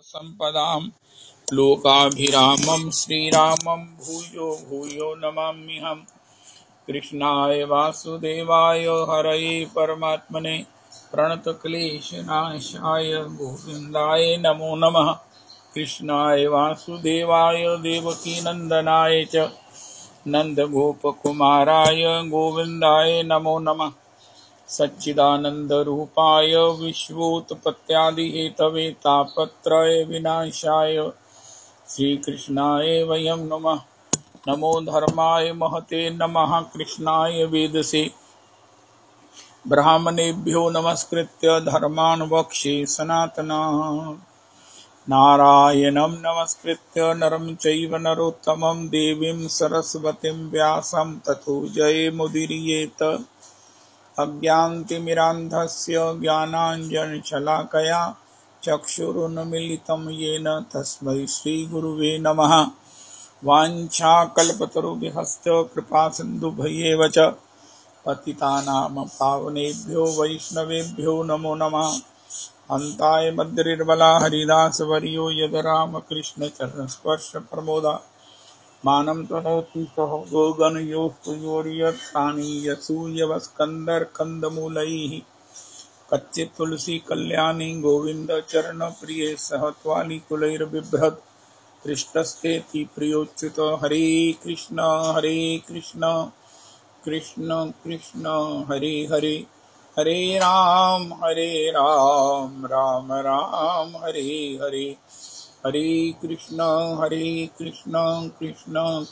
सम्पदां लोकाभिरामं श्रीरामं भूयो भूयो नमाम्यहम्। कृष्णाय वासुदेवाय हरये परमात्मने प्रणतक्लेशनाशाय गोविन्दाय नमो नमः। कृष्णाय वासुदेवाय देवकीनन्दनाय च नन्दगोपकुमाराय गोविन्दाय नमो नमः। सच्चिदानन्दरूपाय विश्वोत्पत्त्यादिहेतवे तापत्रय विनाशाय श्रीकृष्णाय वयं नमः। नमो धर्माय महते नमः। कृष्णाय वेदसे ब्राह्मणेभ्यो नमस्कृत्य धर्मान् वक्ष्ये सनातनः। नारायणं नमस्कृत्य नरं चैव नरोत्तमं देवीं सरस्वतीं व्यासं ततो जयमुदीरयेत्। अज्ञानतिमिरान्धस्य ज्ञानाञ्जनशलाकया चक्षुरुन्मीलितं येन तस्मै श्रीगुरुवे नमः। वाञ्छाकल्पतरुभ्यश्च कृपासिन्धुभ्येव च पतितानां पावनेभ्यो वैष्णवेभ्यो नमो नमः। अन्ताय मद्रिर्बला हरिदासवर्यो यदरामकृष्णचरणस्पर्शप्रमोदा मानं तनोति सह गोगणयोस्तुर्यत्तानीयसूयवस्कन्धर्कन्दमूलैः कच्चित् तुलसी कल्याणी गोविन्द चरणप्रिये सह त्वालिकुलैर्बिभ्रत् दृष्टस्तेति प्रियोच्युत। हरे कृष्ण कृष्ण कृष्ण हरे हरे, हरे राम राम राम हरे हरे। हरे कृष्ण कृष्ण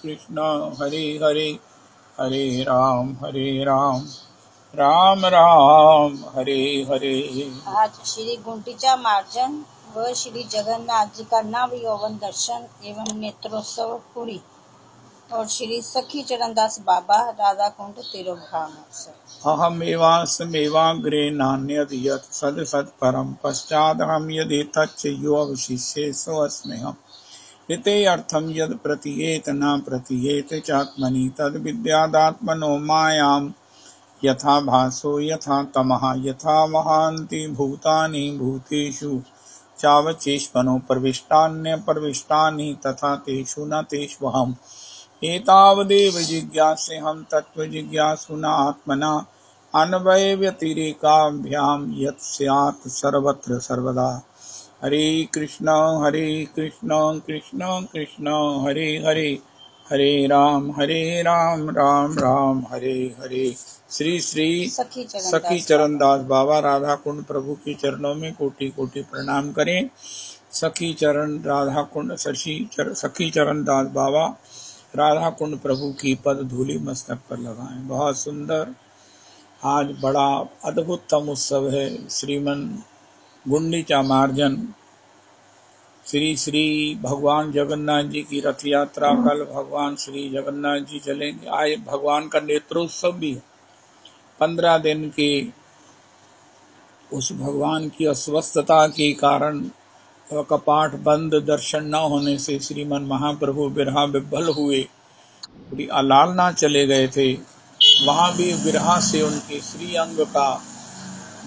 कृष्ण हरे हरे, हरे राम राम राम हरे हरे। आज श्री गुंडीचा मार्जन व श्री जगन्नाथ जी का नव यौवन दर्शन एवं नेत्रोत्सव पूरी और श्री सखी चरणदास बाबा राधा कुंड तिरुभाव महोत्सव। अहमेवास्मेवाग्रे नान्यद् यत् सद् सत्परं पश्चादहं यदेतच्च यो अवशिष्ये सोऽस्म्यहम्। ऋते अर्थं यद् प्रतीयेत न प्रतीयेत चात्मनि तद् विद्यादात्मनो मायां यथा भासो यथा तमः यथा महान्ति भूतानि भूतेषु चावचेष्मनो प्रविष्टान्यप्रविष्टानि तथा तेषु न तेष्वहम्। एतावदेव जिज्ञासेऽहं तत्त्वजिज्ञासुना आत्मना अन्वयव्यतिरेकाभ्यां यत् स्यात् सर्वत्र सर्वदा। हरे कृष्ण कृष्ण कृष्ण हरे हरे, हरे राम राम राम हरे हरे। श्री श्री सखी चरणदास बाबा राधा कुंड प्रभु के चरणों में कोटि कोटि प्रणाम करें। सखी चरण राधा कुंड सखी चरणदास बाबा राधा कुंड प्रभु की पद धूलि मस्तक पर लगाएं। बहुत सुंदर आज बड़ा अद्भुततम उत्सव है श्रीमन गुंडीचा मार्जन। श्री श्री भगवान जगन्नाथ जी की रथ यात्रा कल भगवान श्री जगन्नाथ जी चलेंगे। आज भगवान का नेत्रोत्सव भी है। 15 दिन के उस भगवान की अस्वस्थता के कारण कपाट बंद दर्शन न होने से श्रीमन महाप्रभु बिरहा विभल हुए, पूरी अलालना चले गए थे। वहां भी विरहा से उनके श्री अंग का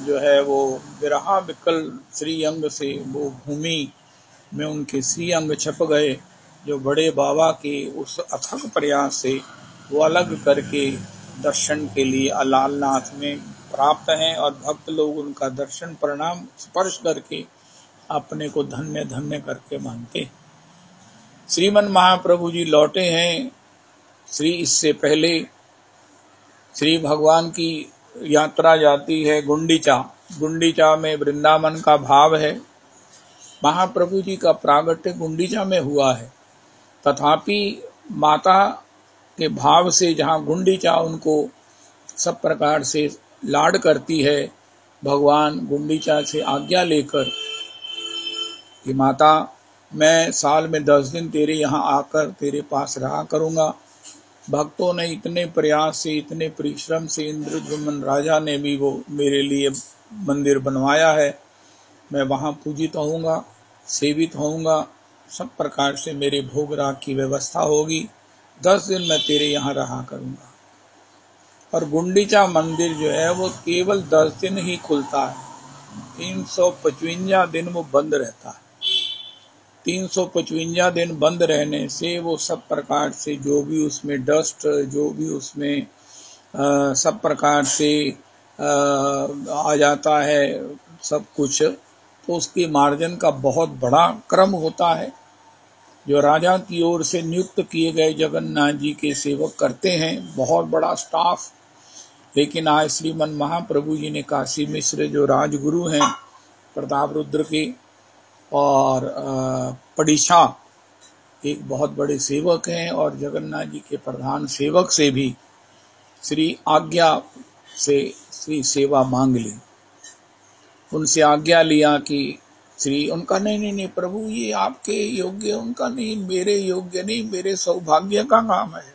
जो है वो विरहा विकल श्री अंग से वो भूमि में उनके श्री अंग छप गए, जो बड़े बाबा के उस अथक प्रयास से वो अलग करके दर्शन के लिए अलालनाथ में प्राप्त हैं और भक्त लोग उनका दर्शन प्रणाम स्पर्श करके अपने को धन्य धन्य करके मानते। श्रीमन महाप्रभु जी लौटे हैं। इससे पहले श्री भगवान की यात्रा जाती है गुंडीचा में वृंदावन का भाव है। महाप्रभु जी का प्रागट्य गुंडीचा में हुआ है, तथापि माता के भाव से जहाँ गुंडीचा उनको सब प्रकार से लाड करती है, भगवान गुंडीचा से आज्ञा लेकर कि माता मैं साल में 10 दिन तेरे यहाँ आकर तेरे पास रहा करूँगा। भक्तों ने इतने प्रयास से इतने परिश्रम से इंद्रद्युम्न राजा ने भी वो मेरे लिए मंदिर बनवाया है। मैं वहाँ पूजित होऊंगा, सेवित होऊंगा, सब प्रकार से मेरे भोग राग की व्यवस्था होगी। 10 दिन मैं तेरे यहाँ रहा करूँगा। और गुंडीचा मंदिर जो है वो केवल 10 दिन ही खुलता है, 355 दिन वो बंद रहता है। 355 दिन बंद रहने से वो सब प्रकार से जो भी उसमें डस्ट, जो भी उसमें सब प्रकार से आ जाता है सब कुछ, तो उसके मार्जन का बहुत बड़ा क्रम होता है जो राजा की ओर से नियुक्त किए गए जगन्नाथ जी के सेवक करते हैं। बहुत बड़ा स्टाफ। लेकिन आज श्रीमन महाप्रभु जी ने काशी मिश्र जो राजगुरु हैं प्रताप रुद्र के, और पड़ीछा एक बहुत बड़े सेवक हैं, और जगन्नाथ जी के प्रधान सेवक से भी श्री आज्ञा से श्री सेवा मांग ली। उनसे आज्ञा लिया कि श्री उनका नहीं प्रभु ये आपके योग्य, उनका नहीं, मेरे योग्य नहीं, मेरे सौभाग्य का काम है।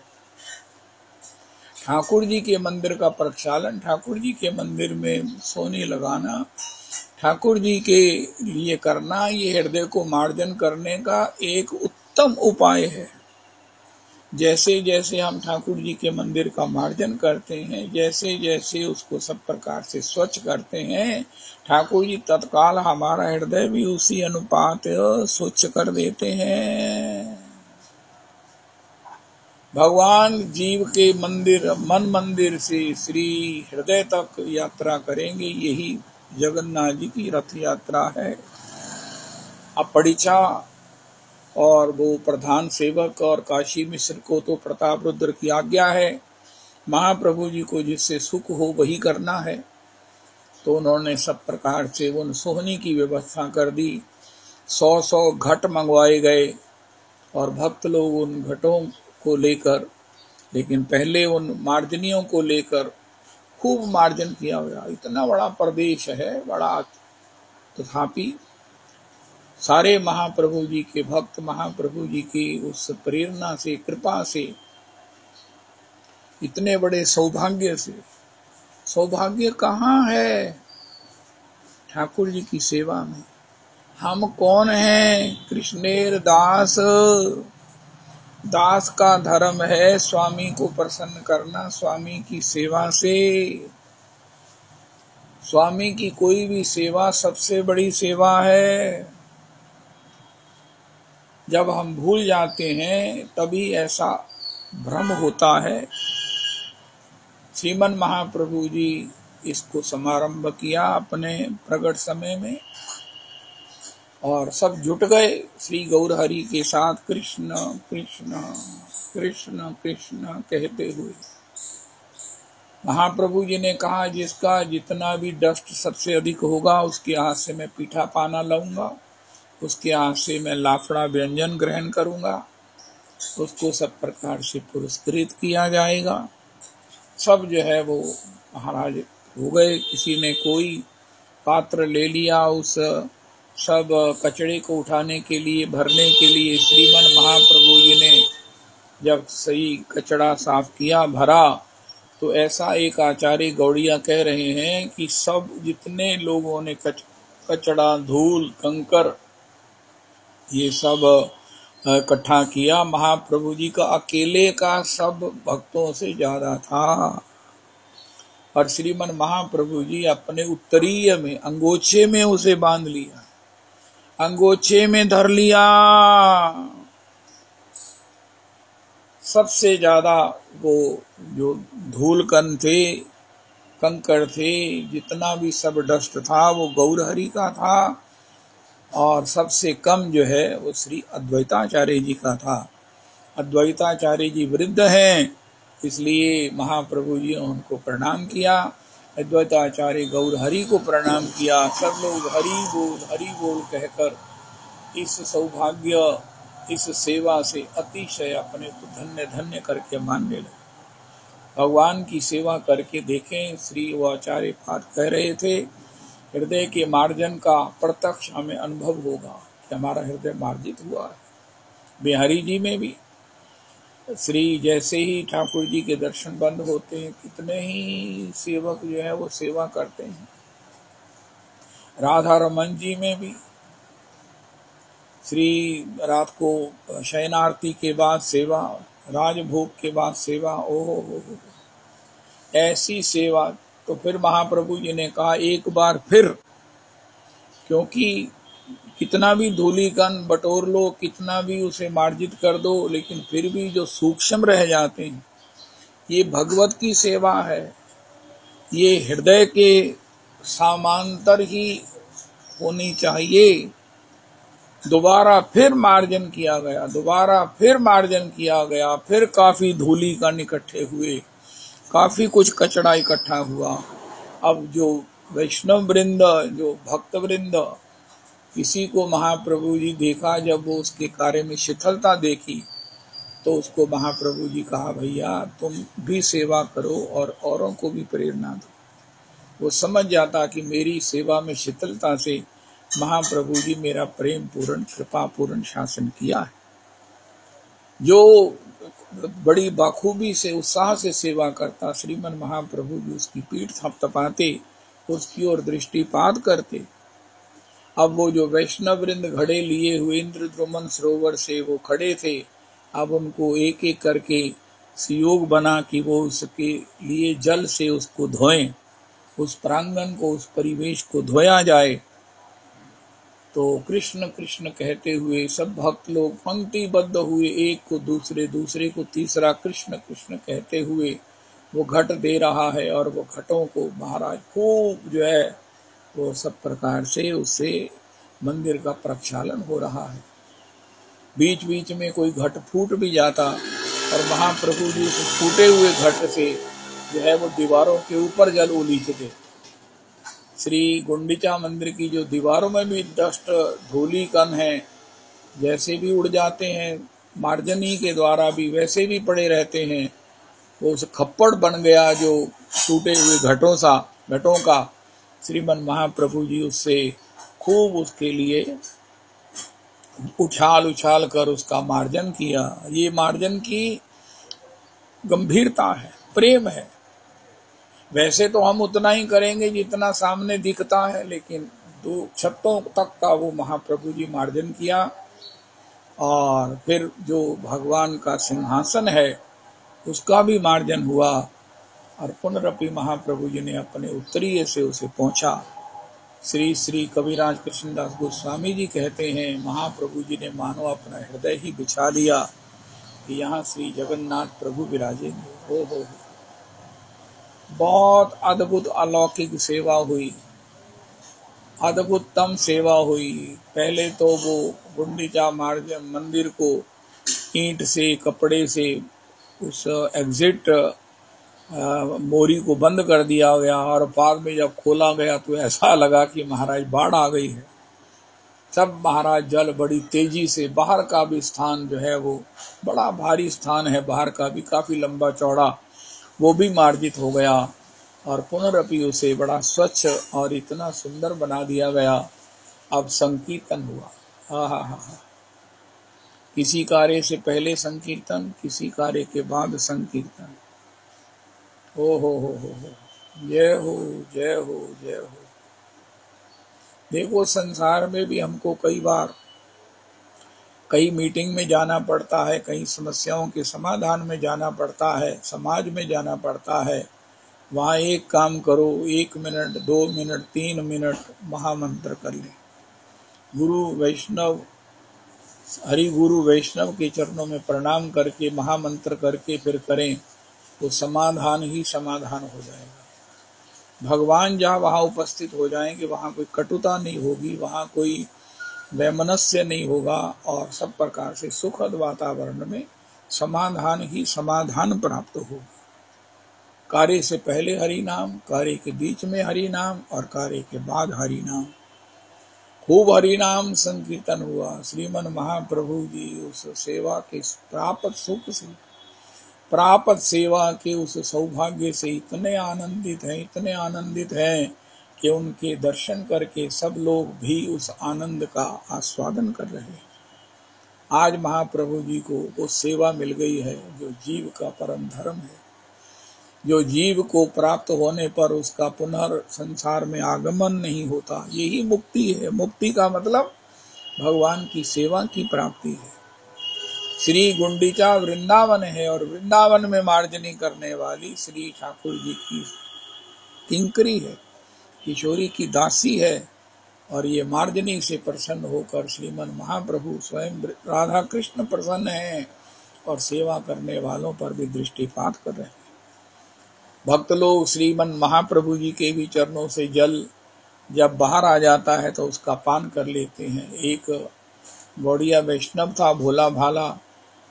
ठाकुर जी के मंदिर का प्रक्षालन, ठाकुर जी के मंदिर में सोने लगाना, ठाकुर जी के लिए करना, ये हृदय को मार्जन करने का एक उत्तम उपाय है। जैसे जैसे हम ठाकुर जी के मंदिर का मार्जन करते हैं, जैसे जैसे उसको सब प्रकार से स्वच्छ करते हैं, ठाकुर जी तत्काल हमारा हृदय भी उसी अनुपात स्वच्छ कर देते हैं। भगवान जीव के मंदिर, मन मंदिर से श्री हृदय तक यात्रा करेंगे, यही जगन्नाथ जी की रथ यात्रा है। अब पड़ीछा और वो प्रधान सेवक और काशी मिश्र को तो प्रताप रुद्र की आज्ञा है, महाप्रभु जी को जिससे सुख हो वही करना है। तो उन्होंने सब प्रकार से उन सोहनी की व्यवस्था कर दी। 100 घट मंगवाए गए और भक्त लोग उन घटों को लेकर, लेकिन पहले उन मार्जनियों को लेकर खूब मार्जन किया गया। इतना बड़ा प्रदेश है, बड़ा, तथापि सारे महाप्रभु जी के भक्त महाप्रभु जी की उस प्रेरणा से, कृपा से, इतने बड़े सौभाग्य से, सौभाग्य कहाँ है ठाकुर जी की सेवा में। हम कौन हैं? कृष्णेर दास। दास का धर्म है स्वामी को प्रसन्न करना, स्वामी की सेवा से। स्वामी की कोई भी सेवा सबसे बड़ी सेवा है। जब हम भूल जाते हैं तभी ऐसा भ्रम होता है। श्रीमन महाप्रभु जी इसको समारंभ किया अपने प्रगट समय में, और सब जुट गए श्री गौर हरि के साथ कृष्ण कृष्ण कृष्ण कृष्ण कहते हुए। महाप्रभु जी ने कहा जिसका जितना भी डस्ट सबसे अधिक होगा उसके हाथ से मैं पीठा पाना लाऊंगा, उसके हाथ से मैं लाफड़ा व्यंजन ग्रहण करूंगा, उसको सब प्रकार से पुरस्कृत किया जाएगा। सब जो है वो महाराज हो गए। किसी ने कोई पात्र ले लिया, उस सब कचड़े को उठाने के लिए, भरने के लिए श्रीमन महाप्रभु जी ने जब सही कचड़ा साफ किया, भरा, तो ऐसा एक आचार्य गौड़िया कह रहे हैं कि सब जितने लोगों ने कचड़ा, धूल, कंकर ये सब इकट्ठा किया, महाप्रभु जी का अकेले का सब भक्तों से ज्यादा था। और श्रीमन महाप्रभु जी अपने उत्तरीय में, अंगोछे में उसे बांध लिया, अंगोछे में धर लिया। सबसे ज्यादा वो जो धूल कण थे, कंकड़ थे, जितना भी सब डस्ट था वो गौर हरि का था, और सबसे कम जो है वो श्री अद्वैताचार्य जी का था। अद्वैताचार्य जी वृद्ध हैं, इसलिए महाप्रभु जी ने उनको प्रणाम किया। अद्वैताचार्य गौर हरि को प्रणाम किया। सब लोग हरि बोल कहकर इस सौभाग्य, इस सेवा से अतिशय अपने को धन्य धन्य करके मानने लगे। भगवान की सेवा करके देखें। श्री वो आचार्य पाद कह रहे थे, हृदय के मार्जन का प्रत्यक्ष हमें अनुभव होगा कि हमारा हृदय मार्जित हुआ है। बिहारी जी में भी श्री जैसे ही ठाकुर जी के दर्शन बंद होते हैं, कितने ही सेवक जो है वो सेवा करते हैं। राधा रमन जी में भी श्री रात को शयन आरती के बाद सेवा, राजभोग के बाद सेवा, ओहो ऐसी सेवा। तो फिर महाप्रभु जी ने कहा एक बार फिर, क्योंकि कितना भी धूलिकण बटोर लो, कितना भी उसे मार्जित कर दो, लेकिन फिर भी जो सूक्ष्म रह जाते हैं, ये भगवत की सेवा है। ये हृदय के समांतर ही होनी चाहिए। दोबारा फिर मार्जन किया गया, दोबारा फिर मार्जन किया गया, फिर काफी धूलिकण इकट्ठे हुए, काफी कुछ कचरा इकट्ठा हुआ। अब जो वैष्णव वृंद, जो भक्त वृंद, किसी को महाप्रभु जी देखा, जब वो उसके कार्य में शिथिलता देखी तो उसको महाप्रभु जी कहा, भैया तुम भी सेवा करो और औरों को भी प्रेरणा दो। वो समझ जाता कि मेरी सेवा में शिथिलता से महाप्रभु जी मेरा प्रेम पूर्ण, कृपा पूर्ण शासन किया है। जो बड़ी बाखूबी से, उत्साह से सेवा करता, श्रीमन महाप्रभु जी उसकी पीठ थपथपाते, उसकी ओर दृष्टिपात करते। अब वो जो वैष्णव वृंद घड़े लिए हुए इंद्रद्युम्न सरोवर से वो खड़े थे, अब उनको एक एक करके सुयोग बना कि वो उसके लिए जल से उसको धोएं, उस प्रांगण को, उस परिवेश को धोया जाए। तो कृष्ण कृष्ण कहते हुए सब भक्त लोग पंक्तिबद्ध हुए, एक को दूसरे, दूसरे को तीसरा, कृष्ण कृष्ण कहते हुए वो घट दे रहा है। और वो घटों को महाराज खूब जो है वो सब प्रकार से उससे मंदिर का प्रक्षालन हो रहा है। बीच बीच में कोई घट फूट भी जाता और महाप्रभु जी उस फूटे हुए घट से जो है वो दीवारों के ऊपर जल उलीचते। श्री गुंडिचा मंदिर की जो दीवारों में भी डस्ट, धूलिकण है, जैसे भी उड़ जाते हैं, मार्जनी के द्वारा भी वैसे भी पड़े रहते हैं। वो उस खप्पड़ बन गया जो टूटे हुए घटों का। श्रीमन महाप्रभु जी उससे खूब उसके लिए उछाल उछाल कर उसका मार्जन किया। ये मार्जन की गंभीरता है, प्रेम है। वैसे तो हम उतना ही करेंगे जितना सामने दिखता है, लेकिन 2 छत्तों तक का वो महाप्रभु जी मार्जन किया। और फिर जो भगवान का सिंहासन है उसका भी मार्जन हुआ। और पुनरपि महाप्रभु जी ने अपने उत्तरीय से उसे पहुंचा। श्री श्री कविराज कृष्णदास गोस्वामी जी कहते हैं, महाप्रभु जी ने मानो अपना हृदय ही बिछा लिया कि यहाँ श्री जगन्नाथ प्रभु विराजेंगे। हो, बहुत अद्भुत अलौकिक सेवा हुई, अद्भुततम सेवा हुई। पहले तो वो गुंडिचा मार्जन मंदिर को ईंट से, कपड़े से उस एग्जिट मोरी को बंद कर दिया गया, और बाद में जब खोला गया तो ऐसा लगा कि महाराज बाढ़ आ गई है। सब महाराज जल बड़ी तेजी से, बाहर का भी स्थान जो है वो बड़ा भारी स्थान है, बाहर का भी काफी लंबा चौड़ा, वो भी मार्जित हो गया। और पुनरपि उसे बड़ा स्वच्छ और इतना सुंदर बना दिया गया। अब संकीर्तन हुआ। हा, किसी कार्य से पहले संकीर्तन, किसी कार्य के बाद संकीर्तन। हो, जय हो, जय हो, जय हो। देखो, संसार में भी हमको कई बार कई मीटिंग में जाना पड़ता है, कई समस्याओं के समाधान में जाना पड़ता है, समाज में जाना पड़ता है। वहाँ एक काम करो, 1 मिनट, 2 मिनट, 3 मिनट महामंत्र कर ले। गुरु वैष्णव, हरि गुरु वैष्णव के चरणों में प्रणाम करके, महामंत्र करके फिर करें तो समाधान ही समाधान हो जाएगा। भगवान जहाँ वहाँ उपस्थित हो जाएंगे, वहाँ कोई कटुता नहीं होगी, वहाँ कोई वैमनस्य नहीं होगा, और सब प्रकार से सुखद वातावरण में समाधान ही समाधान प्राप्त होगा। कार्य से पहले हरि नाम, कार्य के बीच में हरि नाम, और कार्य के बाद हरि नाम। खूब हरि नाम संकीर्तन हुआ। श्रीमन महाप्रभु जी उस सेवा के प्राप्त सुख से, प्राप्त सेवा के उस सौभाग्य से इतने आनंदित हैं कि उनके दर्शन करके सब लोग भी उस आनंद का आस्वादन कर रहे हैं। आज महाप्रभु जी को वो सेवा मिल गई है जो जीव का परम धर्म है, जो जीव को प्राप्त होने पर उसका पुनः संसार में आगमन नहीं होता। यही मुक्ति है। मुक्ति का मतलब भगवान की सेवा की प्राप्ति है। श्री गुंडिचा वृंदावन है, और वृंदावन में मार्जनी करने वाली श्री ठाकुर जी की किंकरी है, किशोरी की दासी है। और ये मार्जनी से प्रसन्न होकर श्रीमन महाप्रभु स्वयं राधा कृष्ण प्रसन्न हैं और सेवा करने वालों पर भी दृष्टिपात कर रहे हैं। भक्त लोग श्रीमन महाप्रभु जी के भी चरणों से जल जब बाहर आ जाता है तो उसका पान कर लेते हैं। एक गौड़िया वैष्णव था भोला भाला,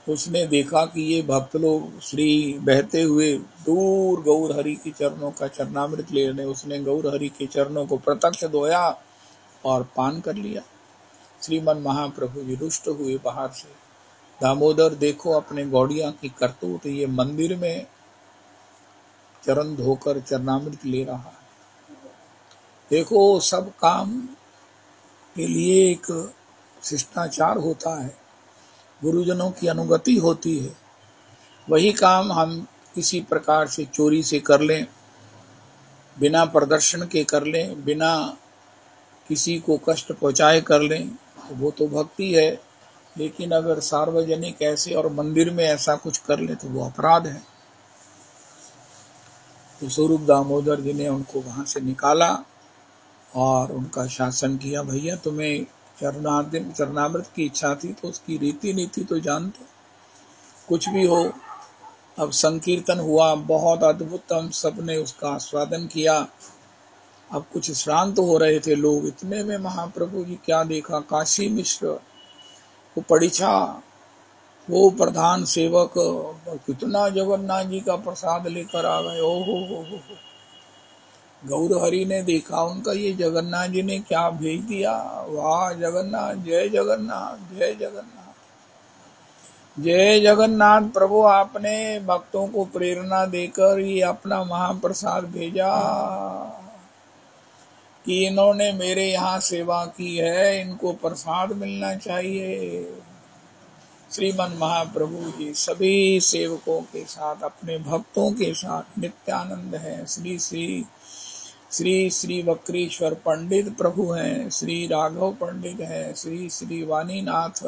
उसने देखा कि ये भक्त लोग श्री बहते हुए दूर गौर हरि के चरणों का चरणामृत ले रहे, उसने गौर हरि के चरणों को प्रत्यक्ष धोया और पान कर लिया। श्रीमन महाप्रभु जी रुष्ट हुए बाहर से, दामोदर देखो अपने गौड़िया की करतूत, ये मंदिर में चरण धोकर चरणामृत ले रहा है। देखो सब काम के लिए एक शिष्टाचार होता है, गुरुजनों की अनुगति होती है। वही काम हम किसी प्रकार से चोरी से कर लें, बिना प्रदर्शन के कर लें, बिना किसी को कष्ट पहुंचाए कर लें, तो वो तो भक्ति है। लेकिन अगर सार्वजनिक ऐसे और मंदिर में ऐसा कुछ कर ले तो वो अपराध है। तो स्वरूप दामोदर जी ने उनको वहां से निकाला और उनका शासन किया, भैया तुम्हें चरणामृत की इच्छा थी तो उसकी रीति नीति तो जानते, कुछ भी हो। अब संकीर्तन हुआ, बहुत अद्भुत, हम सबने उसका आस्वादन किया। अब कुछ श्रांत हो रहे थे लोग, इतने में महाप्रभु जी क्या देखा, काशी मिश्र वो परीक्षा, वो प्रधान सेवक कितना जगन्नाथ जी का प्रसाद लेकर आ गए। ओ हो। गौर हरि ने देखा उनका, ये जगन्नाथ जी ने क्या भेज दिया, वाह जगन्नाथ, जय जगन्नाथ, जय जगन्नाथ, जय जगन्नाथ। प्रभु आपने भक्तों को प्रेरणा देकर ये अपना महाप्रसाद भेजा कि इन्होंने मेरे यहाँ सेवा की है, इनको प्रसाद मिलना चाहिए। श्रीमन महाप्रभु जी सभी सेवकों के साथ, अपने भक्तों के साथ नित्यानंद है। श्री श्री वक्रेश्वर पंडित प्रभु हैं, श्री राघव पंडित हैं, श्री श्री वाणीनाथ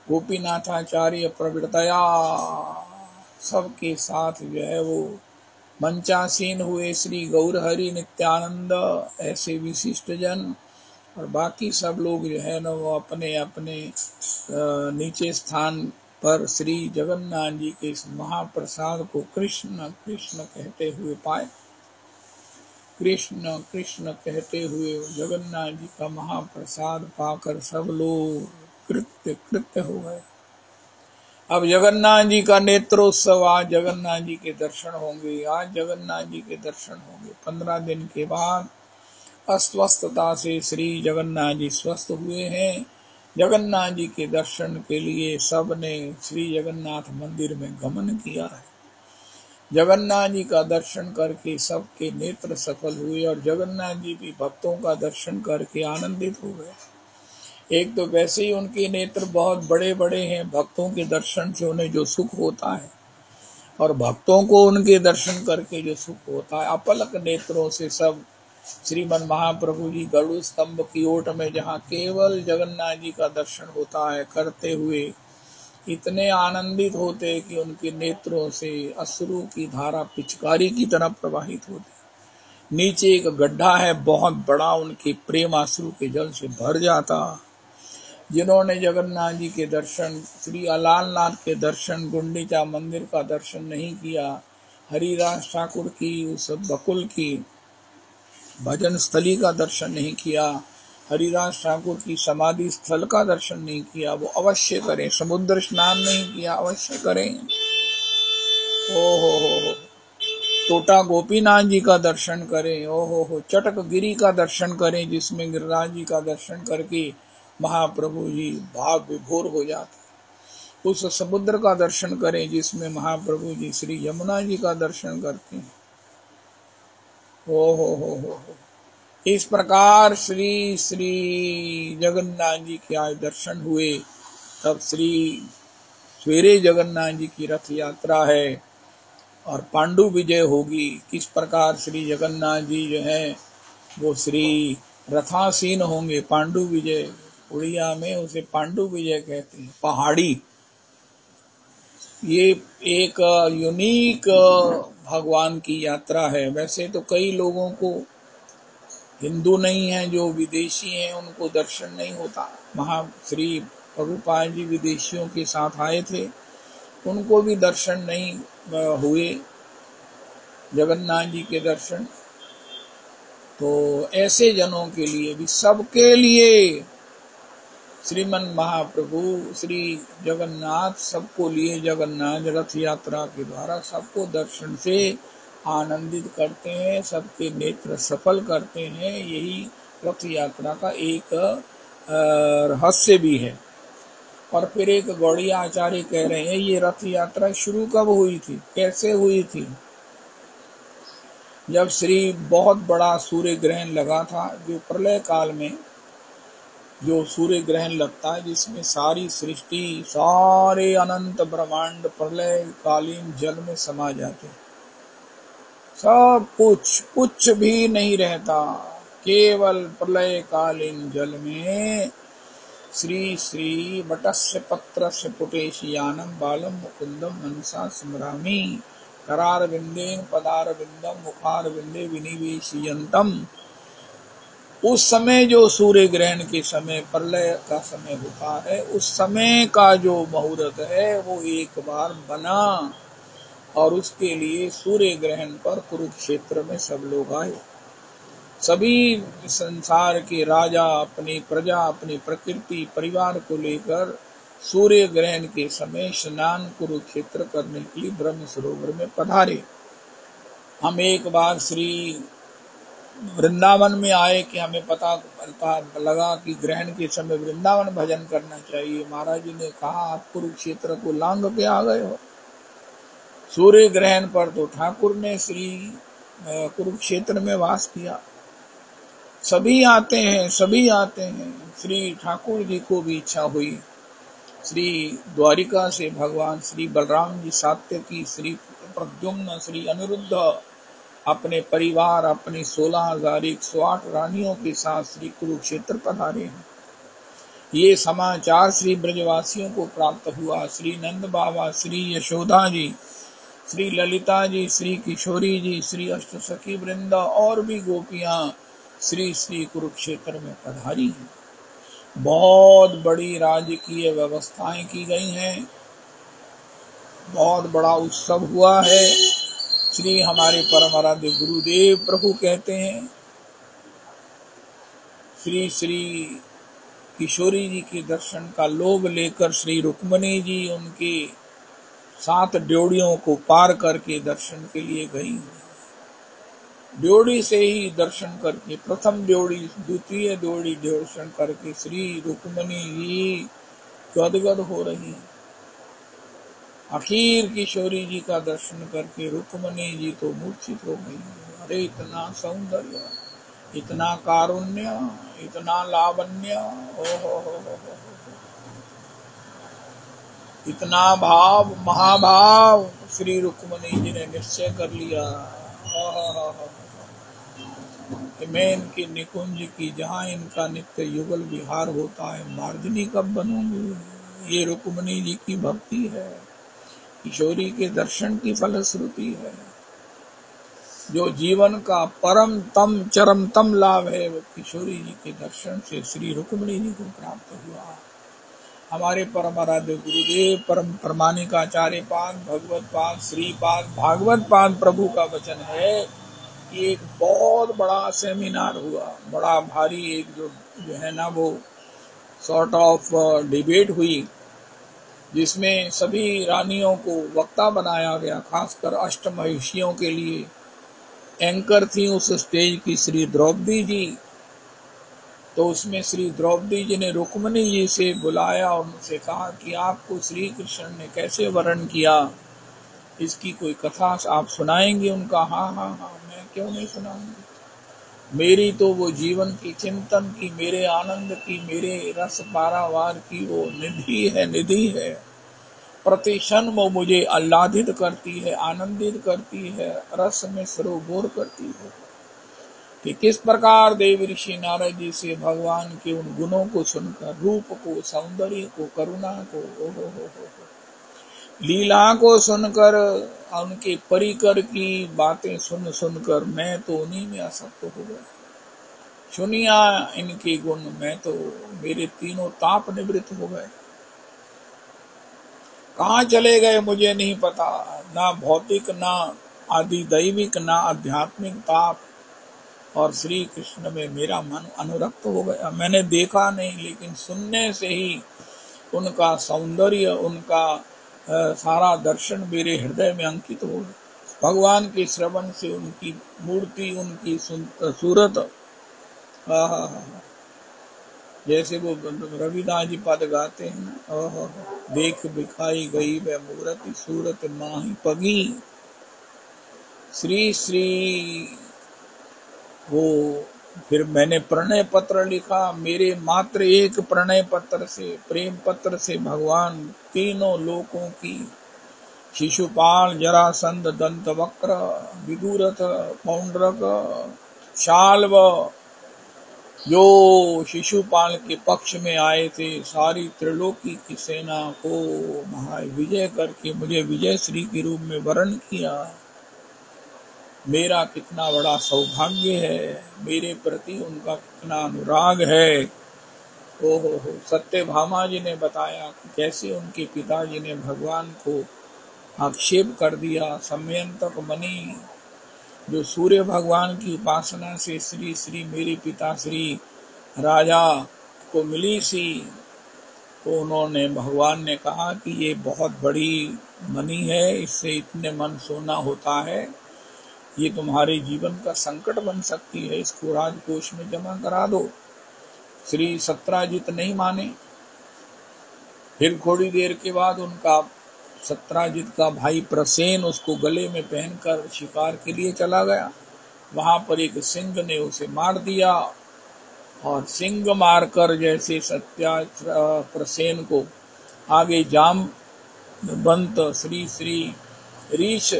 गोपीनाथाचार्य प्रवृत्तया सबके साथ जो है वो मंचासीन हुए। श्री गौर हरि नित्यानंद ऐसे विशिष्ट जन और बाकी सब लोग जो है ना वो अपने अपने नीचे स्थान पर श्री जगन्नाथ जी के इस महाप्रसाद को कृष्ण कृष्ण कहते हुए पाए। कृष्ण कृष्ण कहते हुए जगन्नाथ जी का महाप्रसाद पाकर सब लोग कृत्य हो गए। अब जगन्नाथ जी का नेत्रोत्सव, आज जगन्नाथ जी के दर्शन होंगे, आज जगन्नाथ जी के दर्शन होंगे। 15 दिन के बाद अस्वस्थता से श्री जगन्नाथ जी स्वस्थ हुए हैं। जगन्नाथ जी के दर्शन के लिए सबने श्री जगन्नाथ मंदिर में गमन किया है। जगन्नाथ जी का दर्शन करके सबके नेत्र सफल हुए और जगन्नाथ जी भी भक्तों का दर्शन करके आनंदित हो गए। एक तो वैसे ही उनके नेत्र बहुत बड़े बड़े हैं, भक्तों के दर्शन से उन्हें जो सुख होता है और भक्तों को उनके दर्शन करके जो सुख होता है, अपलक नेत्रों से सब श्रीमन महाप्रभु जी गरुड़ स्तंभ की ओट में जहाँ केवल जगन्नाथ जी का दर्शन होता है करते हुए इतने आनंदित होते कि उनके नेत्रों से अश्रु की धारा पिचकारी की तरह प्रवाहित होती। नीचे एक गड्ढा है बहुत बड़ा, उनके प्रेम अश्रु के जल से भर जाता। जिन्होंने जगन्नाथ जी के दर्शन, श्री अलालनाथ के दर्शन, गुंडीचा मंदिर का दर्शन नहीं किया, हरिदास ठाकुर की उस बकुल की भजन स्थली का दर्शन नहीं किया, हरिदास ठाकुर की समाधि स्थल का दर्शन नहीं किया, वो अवश्य करें। समुद्र स्नान नहीं किया, अवश्य करें। ओ हो, टोटा गोपीनाथ जी का दर्शन करें। ओ हो, चटक गिरी का दर्शन करें, जिसमें गिरिराज जी का दर्शन करके महाप्रभु जी भाव विभोर हो जाते। उस समुद्र का दर्शन करें जिसमें महाप्रभु जी श्री यमुना जी का दर्शन करते हैं। ओ हो। इस प्रकार श्री श्री जगन्नाथ जी के आज दर्शन हुए। तब श्री सवेरे जगन्नाथ जी की रथ यात्रा है और पांडु विजय होगी। किस प्रकार श्री जगन्नाथ जी जो है वो श्री रथासीन होंगे। पांडु विजय, उड़िया में उसे पांडु विजय कहते हैं, पहाड़ी। ये एक यूनिक भगवान की यात्रा है। वैसे तो कई लोगों को हिंदू नहीं हैं, जो विदेशी हैं, उनको दर्शन नहीं होता। श्री प्रभुपाद जी विदेशियों के साथ आए थे, उनको भी दर्शन नहीं हुए, जगन्नाथ जी के दर्शन। तो ऐसे जनों के लिए भी, सबके लिए श्रीमन महाप्रभु श्री जगन्नाथ सबको लिए जगन्नाथ रथ यात्रा के द्वारा सबको दर्शन से आनंदित करते हैं, सबके नेत्र सफल करते हैं। यही रथ यात्रा का एक रहस्य भी है। और फिर एक गौड़िया आचार्य कह रहे हैं, ये रथ यात्रा शुरू कब हुई थी, कैसे हुई थी? जब बहुत बड़ा सूर्य ग्रहण लगा था, जो प्रलय काल में जो सूर्य ग्रहण लगता है, जिसमें सारी सृष्टि, सारे अनंत ब्रह्मांड प्रलय कालीन जल में समा जाते, सब कुछ भी नहीं रहता, केवल प्रलय कालीन जल में श्री वटस्य पत्रस्य पुटेशियानम बालम मुकुंदम मनसा स्मरामि करार विंदेन पदार विंदम मुखार विंदे विनिवेशयंतम। उस समय जो सूर्य ग्रहण के समय प्रलय का समय होता है, उस समय का जो मुहूर्त है वो एक बार बना, और उसके लिए सूर्य ग्रहण पर कुरुक्षेत्र में सब लोग आए। सभी संसार के राजा अपनी प्रजा, अपनी प्रकृति, परिवार को लेकर सूर्य ग्रहण के समय स्नान कुरुक्षेत्र करने के लिए ब्रह्म सरोवर में पधारे। हम एक बार श्री वृंदावन में आए कि हमें पता लगा कि ग्रहण के समय वृंदावन भजन करना चाहिए। महाराज जी ने कहा, आप कुरुक्षेत्र को लांघ के आ गए हो। सूर्य ग्रहण पर तो ठाकुर ने श्री कुरुक्षेत्र में वास किया। सभी आते हैं, सभी आते हैं। श्री ठाकुर जी को भी इच्छा हुई, श्री द्वारिका से भगवान श्री बलराम जी सात्यकी, श्री प्रद्युम्न, श्री अनिरुद्ध अपने परिवार, अपनी 16,108 रानियों के साथ श्री कुरुक्षेत्र पधारे हैं। ये समाचार श्री ब्रजवासियों को प्राप्त हुआ। श्री नंद बाबा, श्री यशोदा जी, श्री ललिता जी, श्री किशोरी जी, श्री अष्टसखी वृंदा और भी गोपियां श्री कुरुक्षेत्र में पधारी हैं। बहुत बड़ी राजकीय व्यवस्थाएं की गई हैं, बहुत बड़ा उत्सव हुआ है। श्री हमारे परम आराध्य गुरुदेव प्रभु कहते हैं, श्री किशोरी जी के दर्शन का लोभ लेकर श्री रुक्मणी जी उनके 7 ड्योढ़ियों को पार करके दर्शन के लिए गई। ड्योढ़ी से ही दर्शन करके, प्रथम ड्योढ़ी, द्वितीय ड्योढ़ी दर्शन करके श्री रुक्मणी जी गदगद हो रही है। आखिर किशोरी जी का दर्शन करके रुक्मणी जी तो मूर्छित हो गई। अरे इतना सौंदर्य, इतना कारुण्य, इतना लावण्य, हो, इतना भाव, महाभाव। श्री रुक्मणी जी ने निश्चय कर लिया, मैं इनके निकुंज की, जहाँ इनका नित्य युगल विहार होता है, मार्जनी कब बनूंगी। ये रुक्मणी जी की भक्ति है, किशोरी के दर्शन की फलश्रुति है। जो जीवन का चरमतम लाभ है, वो किशोरी जी के दर्शन से श्री रुक्मणी जी को प्राप्त हुआ। हमारे परम आराध्य गुरुदेव परम प्रमाणिक आचार्य पाद, भगवत पाद, श्रीपाद, भागवत पाद प्रभु का वचन है। एक बहुत बड़ा सेमिनार हुआ, बड़ा भारी, एक जो है ना वो सॉर्ट ऑफ डिबेट हुई, जिसमें सभी रानियों को वक्ता बनाया गया। खासकर अष्टमहिषियों के लिए एंकर थी उस स्टेज की श्री द्रौपदी जी। तो उसमें श्री द्रौपदी जी ने रुक्मणी जी से बुलाया और उनसे कहा कि आपको श्री कृष्ण ने कैसे वर्ण किया, इसकी कोई कथा आप सुनाएंगे? उनका हाँ, मैं क्यों नहीं सुनाऊंगी। मेरी तो वो जीवन की, चिंतन की, मेरे आनंद की, मेरे रस पारावार की वो निधि है। प्रतिक्षण वो मुझे आह्लादित करती है, आनंदित करती है, रस में सरोबोर करती है। कि किस प्रकार देव ऋषि नारद जी से भगवान के उन गुणों को सुनकर, रूप को, सौंदर्य को, करुणा को, लीला को सुनकर, उनके परिकर की बातें सुनकर मैं तो उन्हीं में आसक्त हो गया। सुनिया इनके गुण, मैं तो मेरे तीनों ताप निवृत्त हो गए। कहाँ चले गए मुझे नहीं पता, ना भौतिक, ना आदि दैविक, ना आध्यात्मिक ताप, और श्री कृष्ण में मेरा मन अनुरक्त हो गया। मैंने देखा नहीं, लेकिन सुनने से ही उनका सौंदर्य, उनका सारा दर्शन मेरे हृदय में अंकित हो गया। भगवान के श्रवण से उनकी मूर्ति, उनकी सूरत, जैसे वो रविदास जी पद गाते हैं ना, देख बिखाई गई वह मूर्ति सूरत माही पगी। श्री श्री वो फिर मैंने प्रणय पत्र लिखा। मेरे मात्र एक प्रणय पत्र से, प्रेम पत्र से भगवान तीनों लोकों की, शिशुपाल, जरासंध, दंतवक्र, विदुरथ, पौंड्रक, शाल्व, जो शिशुपाल के पक्ष में आए थे, सारी त्रिलोकी की सेना को महाविजय करके मुझे विजय श्री के रूप में वर्ण किया। मेरा कितना बड़ा सौभाग्य है, मेरे प्रति उनका कितना अनुराग है। ओहो हो। सत्यभामा जी ने बताया कि कैसे उनके पिताजी ने भगवान को आक्षेप कर दिया। समयंतक मणि जो सूर्य भगवान की उपासना से श्री श्री मेरे पिता श्री राजा को मिली सी, तो उन्होंने, भगवान ने कहा कि ये बहुत बड़ी मणि है, इससे इतने मन सोना होता है, ये तुम्हारे जीवन का संकट बन सकती है, इसको राजकोष में जमा करा दो। श्री सत्राजित नहीं माने। फिर थोड़ी देर के बाद उनका सत्राजित का भाई प्रसेन उसको गले में पहनकर शिकार के लिए चला गया। वहां पर एक सिंह ने उसे मार दिया, और सिंह मारकर जैसे प्रसेन को आगे जामवंत श्री श्री रीछ